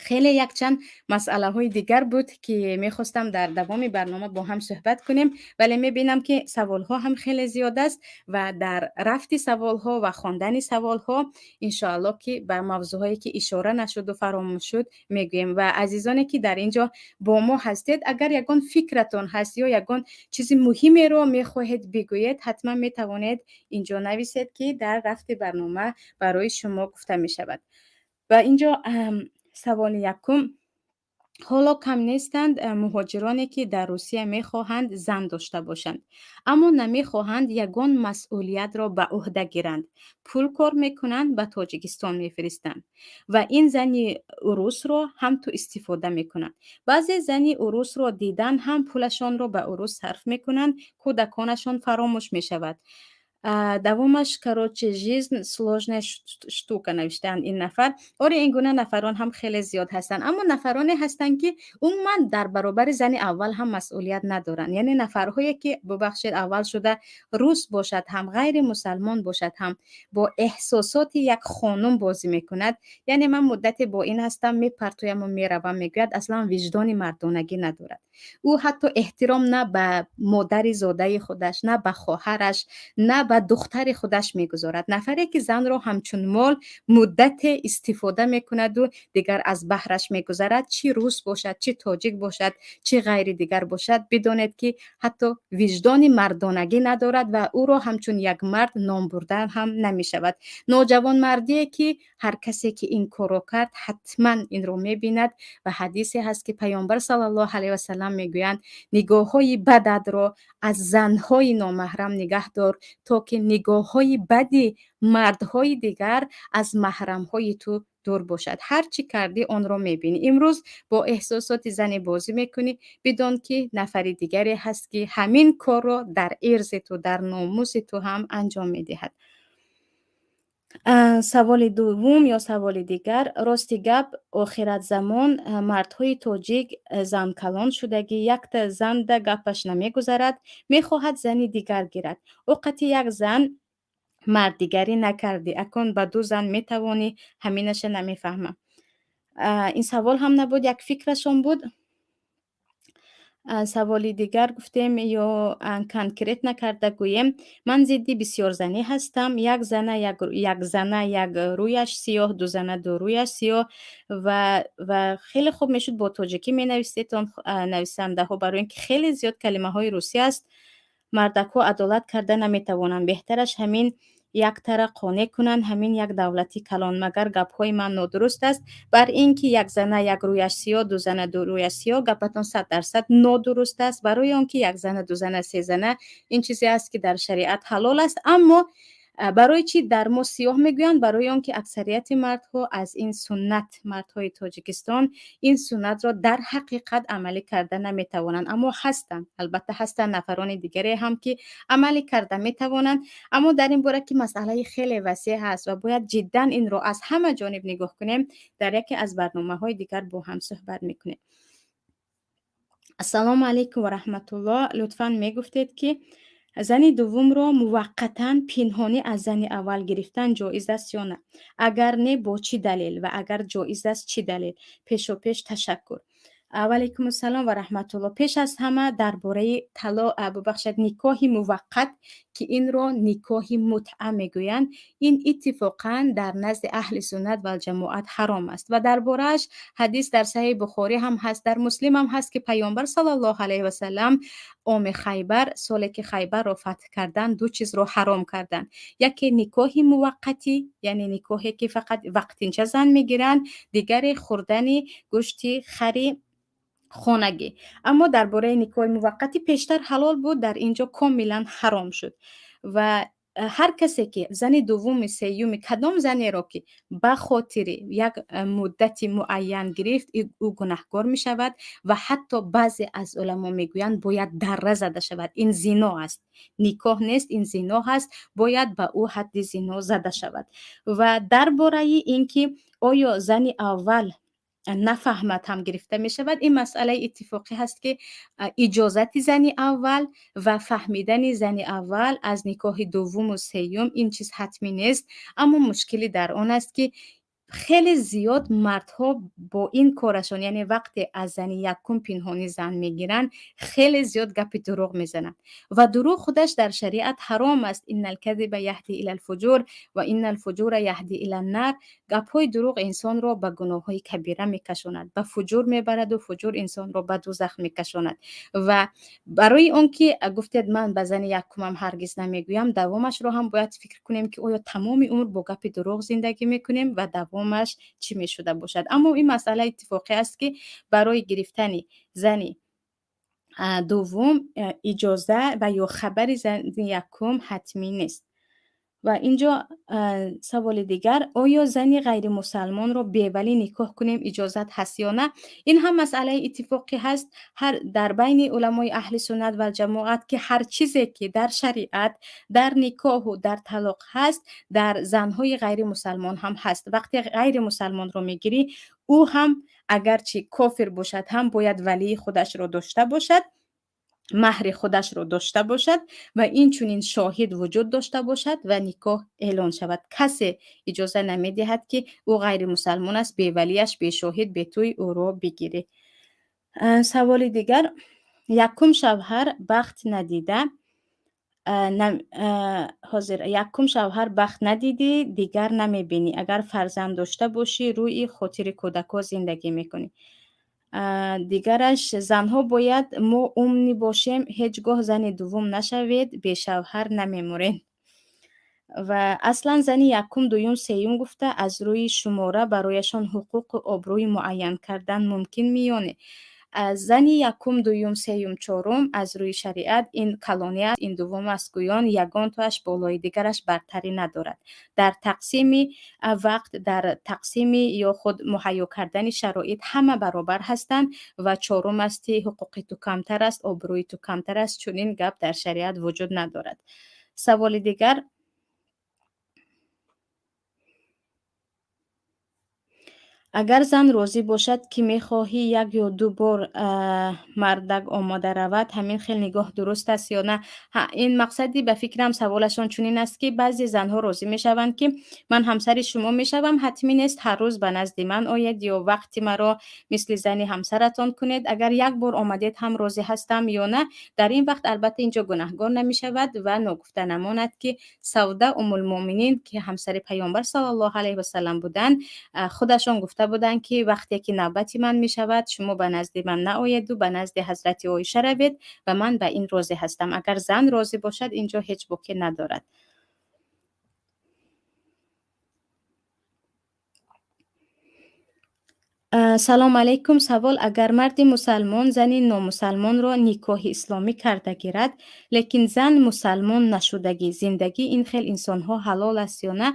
خیلی یک چند مسئله های دیگر بود که میخواستم در دوام برنامه با هم صحبت کنیم، ولی میبینم که سوال ها هم خیلی زیاد است و در رفت سوال ها و خواندن سوال ها انشاءالله که به موضوع هایی که اشاره نشد و فراموش شد میگویم. و عزیزانی که در اینجا با ما هستید، اگر یگان فکرتون هست یا یگان چیز مهمی رو میخواهید بگویید، حتما میتوانید اینجا نویسید که در رفت برنامه برای شما گفته میشود. و اینجا سوال یکم: حالا کم نیستند مهاجرانی که در روسیه میخواهند زن داشته باشند اما نمیخواهند یگان مسئولیت را به عهده گیرند، پول کار میکنند به تاجیکستان میفرستند و این زنی روس را هم تو استفاده میکنند. بعضی زنی روس را دیدن هم پولشان را به روس صرف میکنند، کودکانشان فراموش میشود. دوامش کراچه жизнь сложная штука نوشتند این نفر. آره این گونه نفران هم خیلی زیاد هستند، اما نفرانی هستند که عموما در برابر زن اول هم مسئولیت ندارن. یعنی نفرهایی که ببخشید اول شده روس باشد هم غیر مسلمان باشد هم با احساسات یک خانم بازی میکند. یعنی من مدتی با این هستم میپرتویم و میروم، میگوید اصلا وجدان مردانگی ندارد. او حتی احترام نه به مادر زاده خودش، نه به خواهرش، نه به دختر خودش میگذارد. نفری که زن را همچون مال مدت استفاده میکند و دیگر از بهرش میگذارد، چی روس باشد، چی تاجیک باشد، چی غیر دیگر باشد، بدانید که حتی وجدان مردانگی ندارد و او را همچون یک مرد نام بردن هم نمیشود. نوجوان مردی که هر کسی که این کارو کرد حتما این رو میبیند و حدیثی هست که پیامبر صلی الله علیه و سلم میگویند نگاه های بدت را از زنهای نامحرم نگه دار تا که نگاه های بدی مردهای دیگر از محرم های تو دور باشد. هر چی کردی آن را میبینی. امروز با احساسات زنی بازی میکنی بدون که نفر دیگری هست که همین کار را در عرض تو، در ناموس تو هم انجام میدهد. سوال دوم یا سوال دیگر: راستی گپ آخرت زمان مردهای تاجیک زن کلان شدگی یک تا زن ده گپش نمیگذرد، میخواهد زنی دیگر گیرد. اوقات یک زن مرد دیگری نکردی اکن به دو زن میتوانی، همینش نمیفهمم. این سوال هم نبود، یک فکرشون بود. سوالی دیگر گفتیم یا کنکریت نکرده گویم من ضد بسیار زنی هستم. یک زنه یک رویش سیاه، دو زنه دو رویش سیاه و خیلی خوب میشد با تاجیکی می نویسید نویسنده ها، برای اینکه خیلی زیاد کلمه های روسی است. مردک ها عدالت کرده نمیتوانند، بهترش همین یک طرح قانع کنن، همین یک دولتی کلان. مگر گپ های من نادرست است؟ بر اینکه یک زنه یک رویش سیاه، دو زنه دو رویش سیاه، گپتان 100% نادرست است. برای آنکه یک زنه، دو زنه، سه زنه این چیزی است که در شریعت حلال است. اما برای چی در ما سیاه میگویند؟ برای آنکه اکثریت مردها از این سنت، مردهای تاجیکستان این سنت را در حقیقت عملی کرده نمیتوانند. اما هستند، البته هستند نفران دیگری هم که عملی کرده میتوانند. اما در این باره که مسئله خیلی وسیع هست و باید جدا این رو از همه جانب نگاه کنیم، در یکی از برنامه‌های دیگر با هم صحبت میکنیم. السلام علیکم و رحمت الله. لطفاً میگفتید که زن دوم را موقتاً پنهانی از زن اول گرفتن جایز است یا نه؟ اگر نه با چی دلیل و اگر جایز است چی دلیل؟ پیش و پیش تشکر. و علیکم السلام و رحمت الله. پیش از همه درباره ببخشید نکاح موقت که این رو نکاح متعه میگویند، این اتفاقا در نزد اهل سنت و جماعت حرام است و دربارهش حدیث در صحیح بخاری هم هست، در مسلم هم هست که پیامبر صلی الله علیه و سلم عام خیبر، سالی که خیبر را فتح کردن، دو چیز رو حرام کردن. یکی نکاح موقتی، یعنی نکاحی که فقط وقتینچه زن میگیرند، دیگری خوردن گوشت خری خانگی. اما درباره نکاح موقتی پیشتر حلال بود، در اینجا کاملا حرام شد و هر کسی که زن دوم سیوم کدام زنی را که به خاطر یک مدت معین گرفت، او گناهکار می شود و حتی بعضی از علما می گویند باید دره زده شود. این زنا است، نکاح نیست، این زنا هست، باید به او حد زنا زده شود. و درباره اینکه آیا زن اول نفهمد هم گرفته می شود، این مسئله اتفاقی هست که اجازت زن اول و فهمیدن زن اول از نکاح دوم و سیوم این چیز حتمی نیست. اما مشکلی در آن است که خیلی زیاد مردها با این کارشون، یعنی وقتی از زن یکم پنهانی زن میگیرن، خیلی زیاد گپ دروغ میزنن و دروغ خودش در شریعت حرام است. ان الکذب یهدی الی الفجور و ان الفجور یهدی الی النار. گپ های دروغ انسان را به گناه های کبیره میکشاند، به فجور میبرد و فجور انسان را به دوزخ میکشاند. و برای اون که گفتید من به زن یکم هرگز نمیگویم، دوامش رو هم باید فکر کنیم که آیا تمام عمر با گپ دروغ زندگی میکنیم و دوامش چی میشده باشد. اما این مسئله اتفاقی است که برای گرفتن زن دوم اجازه و یا خبر زن یکم حتمی نیست. و اینجا سوال دیگر، آیا زنی غیر مسلمان را به ولی نکاح کنیم اجازت هست یا نه؟ این هم مسئله اتفاقی هست در بین علمای اهل سنت و جماعت که هر چیزی که در شریعت در نکاح و در طلاق هست، در زنهای غیر مسلمان هم هست. وقتی غیر مسلمان رو میگیری، او هم اگرچه کافر باشد هم باید ولی خودش رو داشته باشد، مهر خودش رو داشته باشد و این چونین شاهد وجود داشته باشد و نکاح اعلان شود. کسی اجازه نمی دهد که او غیر مسلمان است به ولیش به شاهد به توی او رو بگیره. سوال دیگر، یکم شوهر بخت ندیده یکم شوهر بخت ندیدی دیگر نمیبینی، اگر فرزند داشته باشی روی خاطر کودکا زندگی میکنی. دیگرش، زنها باید ما امنی باشیم، هیچگاه زن دوم نشوید، به شوهر نمیمورین. و اصلا زن یکم دوم سیوم گفته از روی شماره برایشان حقوق و آبروی معین کردن ممکن میونه. زن یکم دوم سیوم چهارم از روی شریعت این کلانی است، این دوم است، گویان یگان توش بالای دیگرش برتری ندارد. در تقسیم وقت، در تقسیم یا خود مهیا کردن شرایط همه برابر هستند و چهارم است حقوق تو کمتر است، آبروی تو کمتر است. چون این گپ در شریعت وجود ندارد. سوال دیگر، اگر زن راضی باشد که میخواهی یک یا دو بار مردک آماده رود، همین خیلی نگاه درست است یا نه؟ این مقصدی به فکرم سوالشان چنین است که بعضی زنها راضی میشوند که من همسر شما میشوم، حتمی نیست هر روز به نزد من آید یا وقتی مرا مثل زن همسرتان کنید. اگر یک بار آمدید هم راضی هستم یا نه؟ در این وقت البته اینجا گناهکار نمیشود و نگفته نماند که سوده ام المؤمنین که همسر پیامبر صلی الله علیه و سلم بودند، خودشان گفته بودند که وقتی که نوبت من می شود شما به نزد من نآیید و به نزد حضرت عایشه روید و من به این راضی هستم. اگر زن راضی باشد اینجا هیچ باکی ندارد. سلام علیکم. سوال، اگر مرد مسلمان زن نامسلمان را نکاح اسلامی کرده گیرد لیکن زن مسلمان نشدگی زندگی این خیل انسان ها حلال است یا نه؟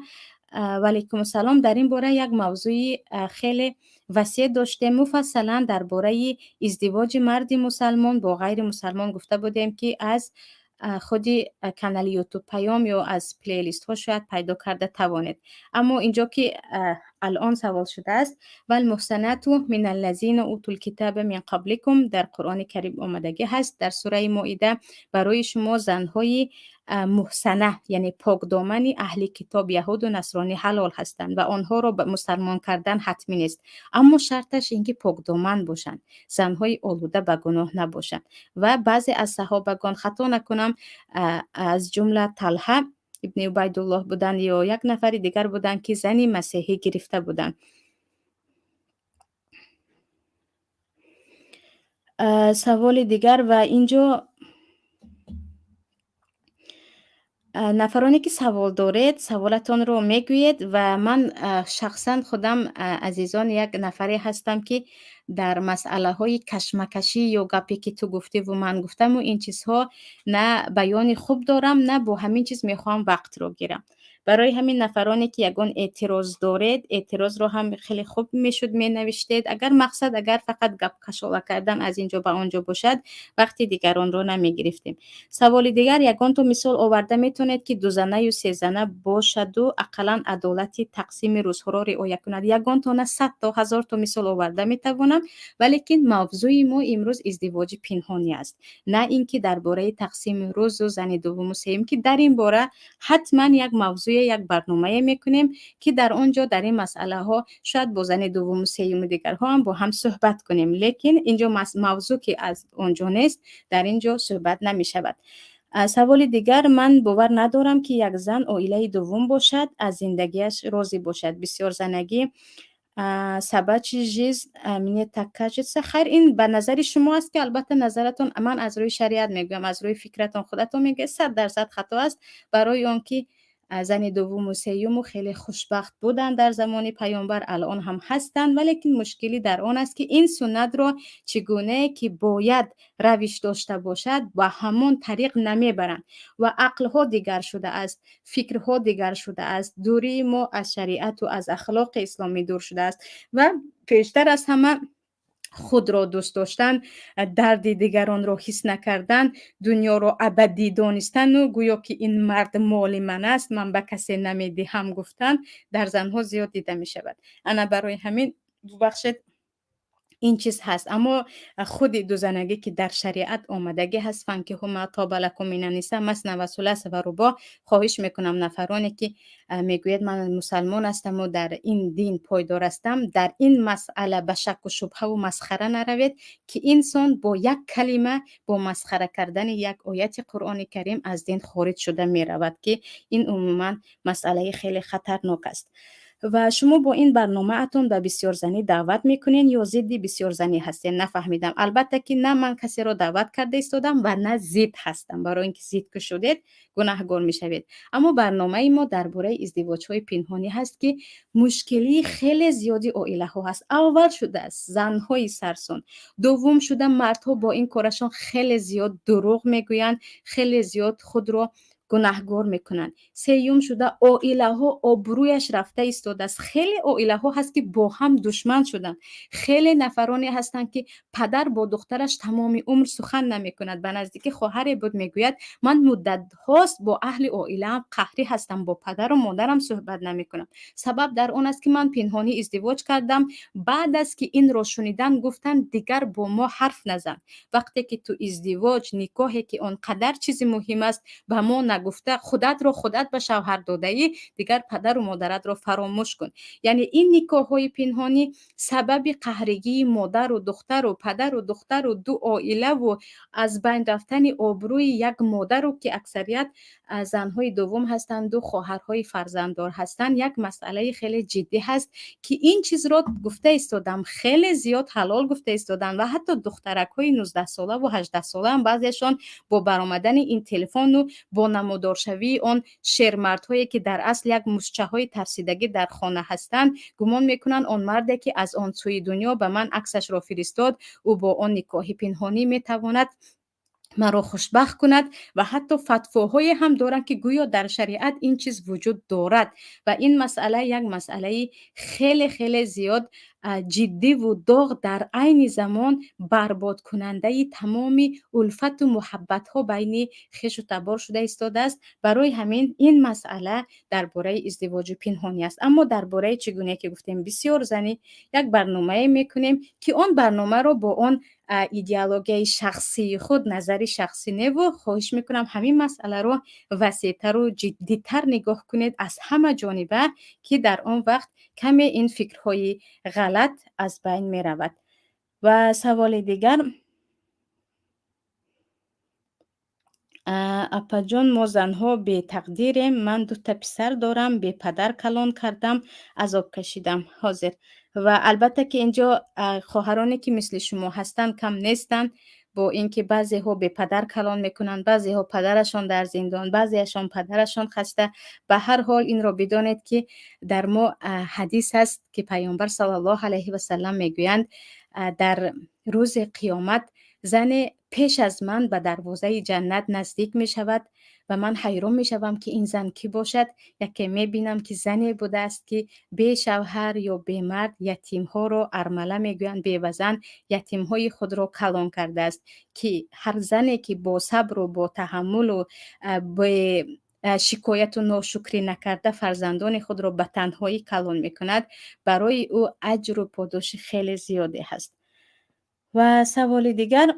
و علیکم السلام. در این باره یک موضوع خیلی وسیع داشتیم. مفصلا درباره ازدواج مرد مسلمان با غیر مسلمان گفته بودیم که از خود کانال یوتیوب پیام یا از پلیلیست ها شاید پیدا کرده توانید. اما اینجا که الان سوال شده است، والمحصنات من الذین اوتوا الکتاب من قبلکم، در قرآن کریم آمدگی هست در سوره مائده برای شما زنهای محسنه یعنی پاک دامن اهل کتاب یهود و نصرانی حلال هستند و آنها را به مسلمان کردن حتمی نیست، اما شرطش اینکه پاک دامن باشند، زنهای آلوده به گناه نباشند. و بعضی از صحابگان خطا نکنم از جمله طلحه ابن عبیدالله بودند یا یک نفر دیگر بودند که زنی مسیحی گرفته بودند. سوال دیگر و اینجا نفرانی که سوال دارید سوالتان رو میگوید و من شخصا خودم عزیزان یک نفری هستم که در مسئله های کشمکشی یا گپی که تو گفتی و من گفتم و این چیزها نه بیان خوب دارم نه با همین چیز میخوام وقت رو گیرم. برای همین نفرانی که یگان اعتراض دارید اعتراض رو هم خیلی خوب میشد می نوشتید. اگر مقصد اگر فقط گپ کشاله کردن از اینجا به آنجا باشد وقتی دیگران رو نمی گرفتیم. سوال دیگر یگان تو مثال آورده میتونید که 2 زنه یا 3 زنه باشد و اقلا عدالتی تقسیم روزها را رعایت کند. یگان تا نه 100 تا 1000 تا مثال آورده میتوانم، ولیکن موضوع ما امروز ازدواج پنهانی است، نه اینکه درباره تقسیم روز و زن دوم و سوم که در این باره حتما یک موضوع یک برنامه میکنیم که در آنجا در این مسئله ها شاید با زن دوم و سوم دیگر ها هم با هم صحبت کنیم، لیکن اینجا موضوع که از آنجا نیست در اینجا صحبت نمی شود. سوال دیگر من باور ندارم که یک زن عائله دوم باشد از زندگیش راضی باشد. بسیار زنگی سبچ جیز امینه تکجت خیر این به نظر شما است که البته نظرتون من از روی شریعت میگم، از روی فکرتون خودتون میگه 100% خطا است. برای اون که زن دوم و سوم خیلی خوشبخت بودند در زمان پیامبر، الان هم هستند، ولیکن مشکلی در آن است که این سنت را چگونه که باید روش داشته باشد و همون طریق نمیبرند و عقلها دیگر شده است، فکرها دیگر شده است، دوری ما از شریعت و از اخلاق اسلامی دور شده است و پیشتر از همه خود را دوست داشتن، درد دیگران را حس نکردن، دنیا را ابدی دانستن و گویا که این مرد مال من است من به کسی نمیدهم گفتن در زنها زیاد دیده می شود. انا برای همین ببخشید این چیز هست، اما خود 2 زنگی که در شریعت آمدگی هست فانکحوا ما طاب لکم من النساء مثنی و ثلاث و رباع. خواهش میکنم نفرانی که میگوید من مسلمان هستم و در این دین پایدار هستم در این مسئله به شک و شبهه و مسخره نروید که انسان با یک کلمه با مسخره کردن یک آیت قرآن کریم از دین خارج شده می رود که این عموما مسئله خیلی خطرناک است. و شما با این برنامه اتون به بسیار زنی دعوت میکنین یا ضد بسیار زنی هستین؟ نفهمیدم. البته که نه من کسی را دعوت کرده ایستادم و نه ضد هستم، برای اینکه ضد که شدید گناهگار میشوید. اما برنامه ما درباره ازدواج های پنهانی هست که مشکلی خیلی زیادی عائله ها هست. اول شده است زن های سرسون، دوم شده مردها با این کارشان خیلی زیاد دروغ میگویند، خیلی زیاد خود را گناهگار میکنن، سوم شده عائله ها آبرویش رفته ایستاده است. خیلی عائله ها هست که با هم دشمن شدن، خیلی نفرانی هستند که پدر با دخترش تمام عمر سخن نمیکند. به نزدیک خواهر بود میگوید من مدت هاست با اهل عائله قهری هستم، با پدر و مادرم صحبت نمیکنم. سبب در اون است که من پنهانی ازدواج کردم، بعد از که این را شنیدن گفتن دیگر با ما حرف نزن. وقتی که تو ازدواج نکاحی که اونقدر چیز مهم است به ما نگفته خودت رو خودت به شوهر داده ای، دیگر پدر و مادرت رو فراموش کن. یعنی این نکاح های پنهانی سبب قهرگی مادر و دختر و پدر و دختر و 2 عائله و از بین رفتن آبروی یک مادر رو که اکثریت زنهای دوم هستند و خواهرهای فرزنددار هستند یک مسئله خیلی جدی هست که این چیز را گفته ایستادم، خیلی زیاد حلال گفته ایستادن و حتی دخترک های 19 ساله و 18 ساله هم بعضیشان با برآمدن این تلفن و با نمودارشوی آن شیرمردهایی که در اصل یک مشچه های ترسیدگی در خانه هستند گمان میکنن آن مردی که از آن سوی دنیا به من عکسش را فرستاد او با آن نکاح پنهانی میتواند مرا خوشبخت کند و حتی فتواهای هم دارند که گویا در شریعت این چیز وجود دارد و این مسئله یک مسئله خیلی خیلی زیاد جدی و داغ در عین زمان برباد کننده تمامی الفت و محبت ها بین خویش و تبار شده ایستاده است. برای همین این مسئله درباره ازدواج پنهانی است. اما درباره چگونه که گفتیم بسیار زنی یک برنامه میکنیم که اون برنامه رو با اون ایدئولوژی شخصی خود، نظری شخصی نه، و خواهش میکنم همین مسئله رو وسیع‌تر و جدی‌تر نگاه کنید از همه جانبه که در آن وقت کمی این فکرهای غلط از بین می رود. و سوال دیگر، اپا جان ما زنها به تقدیریم، من 2 تا پسر دارم، به پدر کلان کردم، عذاب کشیدم حاضر. و البته که اینجا خواهرانی که مثل شما هستند کم نیستند، با اینکه بعضی ها به پدر کلان میکنند، بعضی ها پدرشان در زندان، بعضیشان پدرشان خسته. به هر حال این را بدانید که در ما حدیث است که پیامبر صلی الله علیه و سلم میگویند در روز قیامت زن پیش از من به دروازه جنت نزدیک می شود و من حیران می شوم که این زن کی باشد. یکی می بینم که زنی بوده است که بی شوهر یا بی مرد یتیم ها را، ارمله می گویند، بی وزن یتیم های خود را کلان کرده است، که هر زنی که با صبر و با تحمل و با شکایت و ناشکری نکرده فرزندان خود را به تنهایی کلان می کند، برای او اجر و پاداش خیلی زیادی هست. و سوال دیگر،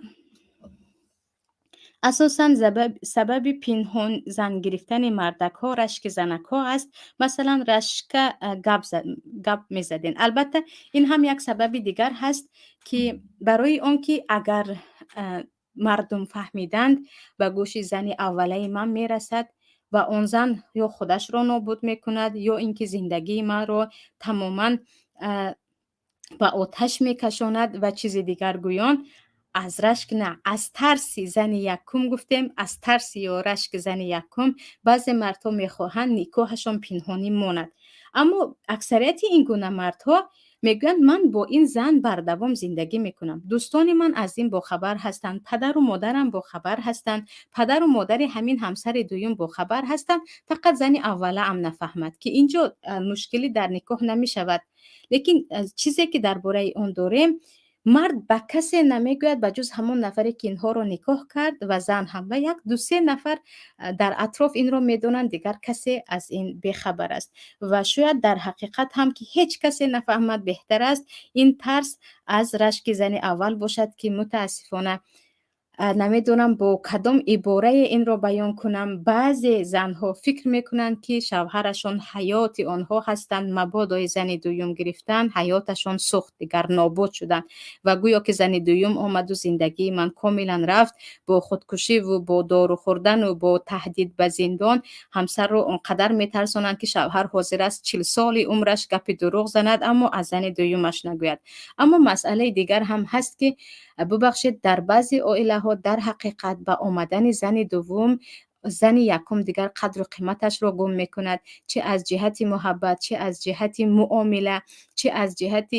اساساً سبب پنهان زن گرفتن مردک ها رشک زنک ها است. مثلا رشک گپ می زدین. البته این هم یک سبب دیگر هست که برای آن که اگر مردم فهمیدند به گوش زن اوله من می رسد و آن زن یا خودش را نابود می کند یا اینکه زندگی من را تماما به آتش می کشاند و چیز دیگر گویان، از رشک نه، از ترس زن یکم گفتیم، از ترس یا رشک زن یکم بعضی مردها میخواهند نکاحشان پنهانی ماند. اما اکثریت این گونه مردها میگویند من با این زن بردوام زندگی میکنم، دوستان من از این باخبر هستند، پدر و مادرم باخبر هستند، پدر و مادر همین همسر دوم باخبر هستند، فقط زن اوله هم نفهمد که اینجا مشکلی در نکاح نمیشود. لیکن چیزی که درباره اون داریم، مرد به کسی نمیگوید به جز همون نفری که اینها رو نکاح کرد و زن هم و 1-2-3 نفر در اطراف این رو میدونن، دیگر کسی از این بیخبر است و شاید در حقیقت هم که هیچ کسی نفهمد. بهتر است این ترس از رشک زن اول باشد که متاسفانه نمیدونم با کدام عباره این رو بیان کنم، بعضی زنها فکر میکنند که شوهرشان حیات آنها هستند، مبادا زن دوم گرفتن حیاتشان سوخت، دیگر نابود شدن و گویا که زن دوم آمد و زندگی من کاملا رفت. با خودکشی و با دارو خوردن و با تهدید به زندان همسر رو اونقدر میترسانند که شوهر حاضر است 40 سال عمرش گپ دروغ زند اما از زن دومش نگوید. اما مسئله دیگر هم هست که ببخشید در بعضی عائله ها در حقیقت به آمدن زن دوم زن یکم دیگر قدر و قیمتش رو گم میکند، چه از جهت محبت، چه از جهت معامله، چه از جهت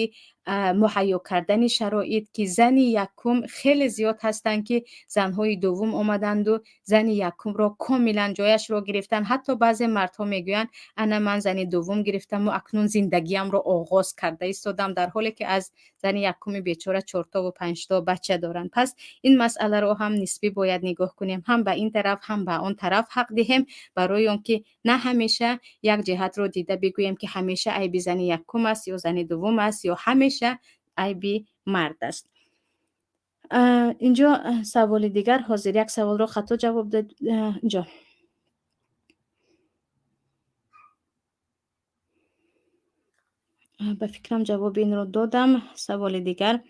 مهیا کردن شرایط که زن یکم خیلی زیاد هستند که زنهای دوم آمدند و زن یکم را کاملا جایش را گرفتن. حتی بعضی مردها میگویند انا من زن دوم گرفتم و اکنون زندگیم را آغاز کرده ایستادم، در حالی که از زن یکم بیچاره 4 تا و 5 تا بچه دارند. پس این مسئله رو هم نسبی باید نگاه کنیم، هم به این طرف هم به آن طرف حق دهیم، برای آنکه نه همیشه یک جهت رو دیده بگوییم که همیشه عیب زن یکم است یا زن دوم است یا همیشه عیب مرد است. اینجا سوال دیگر، حاضر یک سوال رو خطا جواب داد. اینجا به فکرم جواب این رو دادم. سوال دیگر،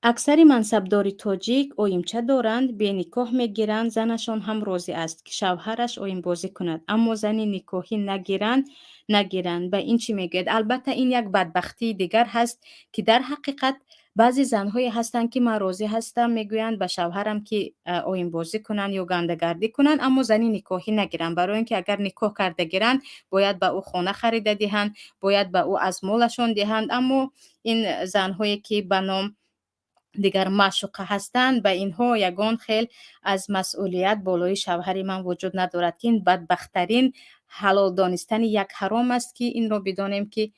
اکثر منصبدار تاجیک اویمچه دارند، به نکاح میگیرند، زنشان هم راضی است که شوهرش اویم بازی کند، اما زن نکاحی نگیرند. به این چی میگوید؟ البته این یک بدبختی دیگر هست که در حقیقت بعضی زنهایی هستند که من راضی هستم میگویند به شوهرم که اویم بازی کنن یا گندگردی کنن، اما زن نکاحی نگیرند، برای اینکه اگر نکاح کرده گیرند باید به او خانه خریده دهند، باید به او از مالشان دهند. اما این زنهایی که به نام دیگر معشوقه هستند، به اینها یگان خیل از مسئولیت بالای شوهر من وجود ندارد که این بدبخترین حلال دانستن یک حرام است که این را بدانیم که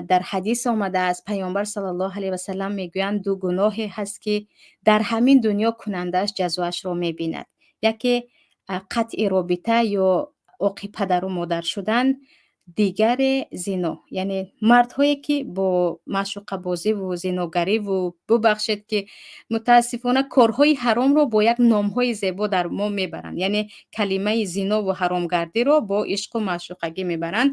در حدیث آمده است پیامبر صلی الله علیه و سلم میگویند دو گناهی هست که در همین دنیا کنندش جزایش را میبیند. یکی قطع رابطه یا عقوق پدر و مادر شدن، دیگر زنا. یعنی مردهایی که با معشوقه بازی و زناگری و ببخشید که متاسفانه کارهای حرام رو با یک نامهای زیبا در ما میبرند، یعنی کلمه زنا و حرامگردی رو با عشق و معشوقگی میبرند.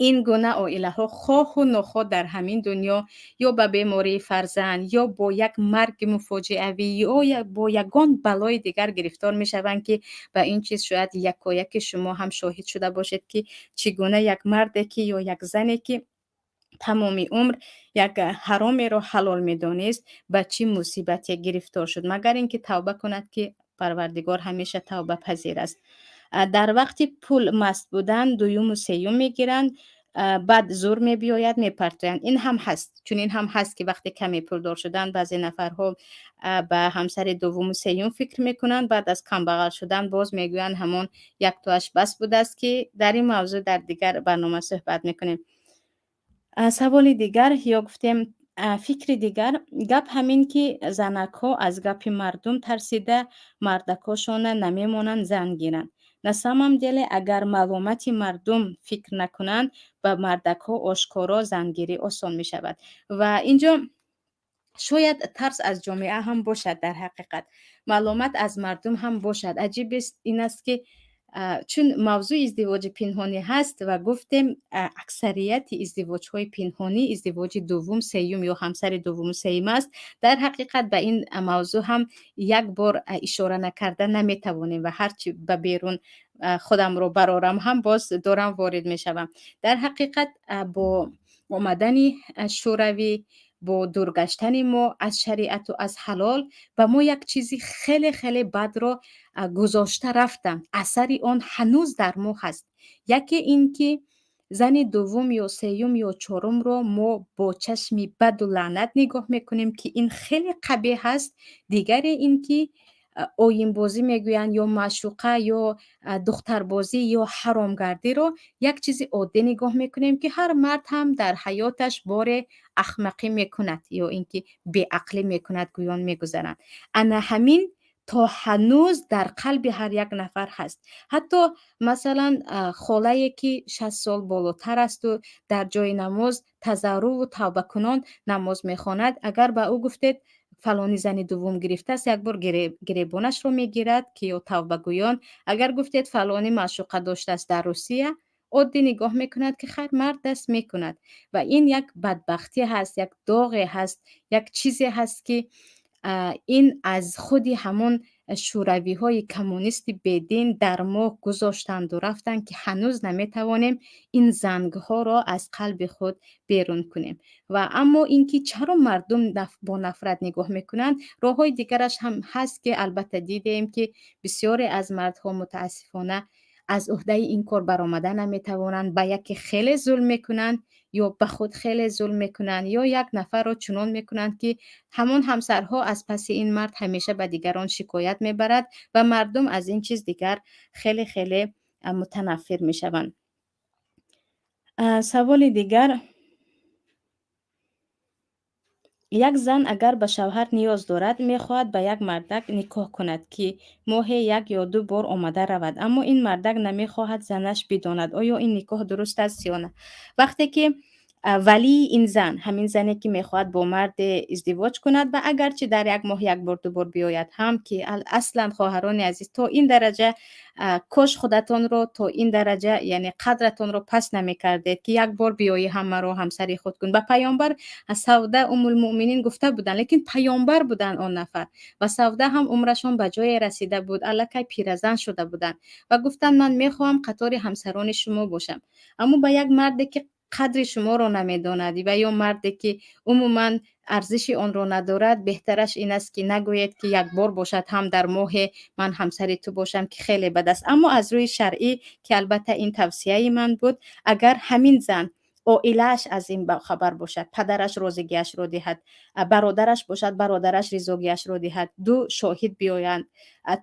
این گونه عائله ها خواه و ناخواه در همین دنیا یا به بیماری فرزند یا با یک مرگ مفاجئوی یا با یگان بلای دیگر گرفتار می شوند که به این چیز شاید یکایک شما هم شاهد شده باشید که چگونه یک مردی که یا یک زنی که تمام عمر یک حرامی را حلال می دانست به چی مصیبتی گرفتار شد، مگر اینکه توبه کند که پروردگار همیشه توبه پذیر است. در وقت پول مست بودن دویم و سیوم میگیرند، بعد زور می بیاید میپرتند. این هم هست، چون این هم هست که وقتی کمی پول دار شدن بعضی نفرها به همسر دوم و سیوم فکر میکنند، بعد از کم بغل شدن باز میگویند همون یک تاش بس بوده است که در این موضوع در دیگر برنامه صحبت میکنیم. سوال دیگر یا گفتیم فکر دیگر، گپ همین که زنک ها از گپ مردم ترسیده مردکاشون نمیمونن زن گیرن. نسامم دل اگر معلومات مردم فکر نکنن به مردک ها آشکارا زنگیری آسان می شود. و اینجا شاید ترس از جامعه هم باشد، در حقیقت معلومات از مردم هم باشد. عجیب است این است که چون موضوع ازدواج پنهانی هست و گفتیم اکثریت ازدواج های پنهانی ازدواج دوم سیوم یا همسر دوم سیوم است، در حقیقت به این موضوع هم یک بار اشاره نکرده نمیتوانیم و هرچی به بیرون خودم رو برارم هم باز دارم وارد میشوم. در حقیقت با آمدن شوروی، با دورگشتن ما از شریعت و از حلال و ما یک چیزی خیلی خیلی بد را گذاشته رفتن، اثری آن هنوز در ما هست. یکی این که زن دوم یا سیوم یا چهارم رو ما با چشمی بد و لعنت نگاه میکنیم که این خیلی قبیح هست. دیگر این که اوین بازی میگویند یا معشوقه یا دختر بازی یا حرامگردی رو یک چیز عادی نگاه میکنیم که هر مرد هم در حیاتش بار احمقی میکند یا اینکه بی عقلی میکند گویان میگذارند. انا همین تا هنوز در قلب هر یک نفر هست. حتی مثلا خاله که 60 سال بالاتر است و در جای نماز تضرع و توبه کنان نماز میخواند، اگر به او گفتید فلانی زن دوم گرفته است، یک بار گریبانش رو میگیرد که یا توبه گویان. اگر گفتید فلانی معشوقه داشته است در روسیه، عادی نگاه میکند که خیر مرد دست میکند. و این یک بدبختی هست، یک داغی هست، یک چیزی هست که این از خودی همون شوروی های کمونیست بدین در ما گذاشتند و رفتند که هنوز نمیتوانیم این زنگ ها را از قلب خود بیرون کنیم. و اما اینکه چرا مردم با نفرت نگاه میکنند، راه های دیگرش هم هست که البته دیدیم که بسیاری از مردها متاسفانه از عهده این کار برآمده نمیتوانند، به یکی خیلی ظلم میکنند یا به خود خیلی ظلم میکنند یا یک نفر را چنان میکنند که همون همسرها از پس این مرد همیشه به دیگران شکایت میبرد و مردم از این چیز دیگر خیلی خیلی متنفر میشوند. سوال دیگر، یک زن اگر به شوهر نیاز دارد میخواهد به یک مردک نکاح کند که ماهی 1 یا 2 بار آمده رود، اما این مردک نمیخواهد زنش بداند. آیا این نکاح درست است یا نه؟ وقتی که ولی این زن، همین زنی که میخواهد با مرد ازدواج کند و اگرچه در یک ماه 1 بار 2 بار بیاید هم، که اصلا خواهران عزیز تا این درجه کاش خودتان رو تا این درجه یعنی قدرتان رو پس نمی کردید که 1 بار بیایی همه رو همسری خود کن. و پیامبر سوده ام المؤمنین گفته بودن، لیکن پیامبر بودن آن نفر و سوده هم عمرشون به جای رسیده بود، الکی پیرزن شده بودن و گفتن من میخوام قطار همسران شما باشم. اما به یک مردی که قدر شما رو نمیداند و یا مردی که عموما ارزش آن رو ندارد، بهترش این است که نگوید که 1 بار باشد هم در ماه من همسر تو باشم، که خیلی بد است. اما از روی شرعی که البته این توصیه من بود، اگر همین زن عائله‌اش از این خبر باشد، پدرش رازگیش را دهد، برادرش باشد برادرش رضاگیش را دهد، دو شاهد بیایند،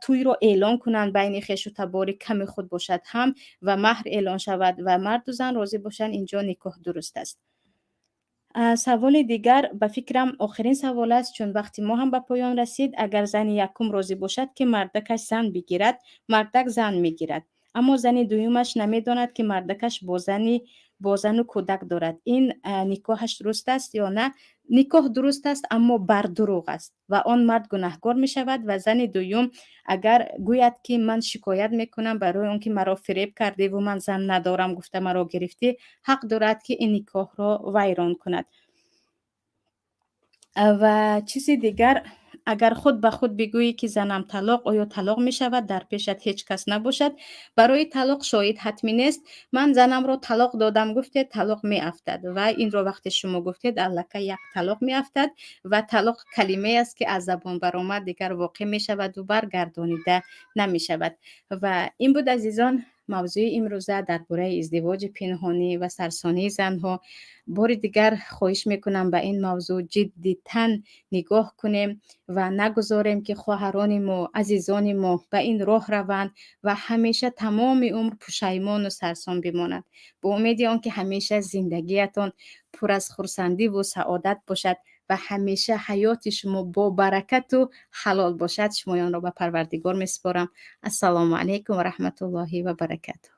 توی را اعلان کنند بین خویش و تبار کم خود باشد هم و مهر اعلان شود و مرد و زن راضی باشند، اینجا نکاح درست است. سوال دیگر به فکرم آخرین سوال است، چون وقتی ما هم به پایان رسید. اگر زن یکم راضی باشد که مردکش زن بگیرد، مردک زن میگیرد، اما زن دویمش نمیداند که مردکش با زن و کودک دارد، این نکاحش درست است یا نه؟ نکاح درست است اما بر دروغ است و آن مرد گناهکار می شود و زن دویم اگر گوید که من شکایت میکنم برای اون که مرا فریب کرده و من زن ندارم گفته مرا گرفته، حق دارد که این نکاح را ویران کند. و چیزی دیگر، اگر خود به خود بگویی که زنم طلاق، آیا طلاق می شود؟ در پیشت هیچ کس نباشد، برای طلاق شاهد حتمی نیست. من زنم را طلاق دادم گفته، طلاق می افتد و این را وقتی شما گفتید الکه یک طلاق می افتد و طلاق کلمه است که از زبان برآمد دیگر واقع می شود و برگردانیده نمی شود. و این بود عزیزان موضوع امروزه درباره ازدواج پنهانی و سرسانی زنها. بار دیگر خواهش میکنم به این موضوع جدیتاً نگاه کنیم و نگذاریم که خواهران ما، عزیزان ما به این راه روند و همیشه تمام عمر پشیمان و سرسان بمانند. با امید آنکه همیشه زندگیتان پر از خرسندی و سعادت باشد و همیشه حیات شما با برکت و حلال باشد. شمایان را به پروردگار میسپارم. السلام علیکم و رحمت الله و برکاته.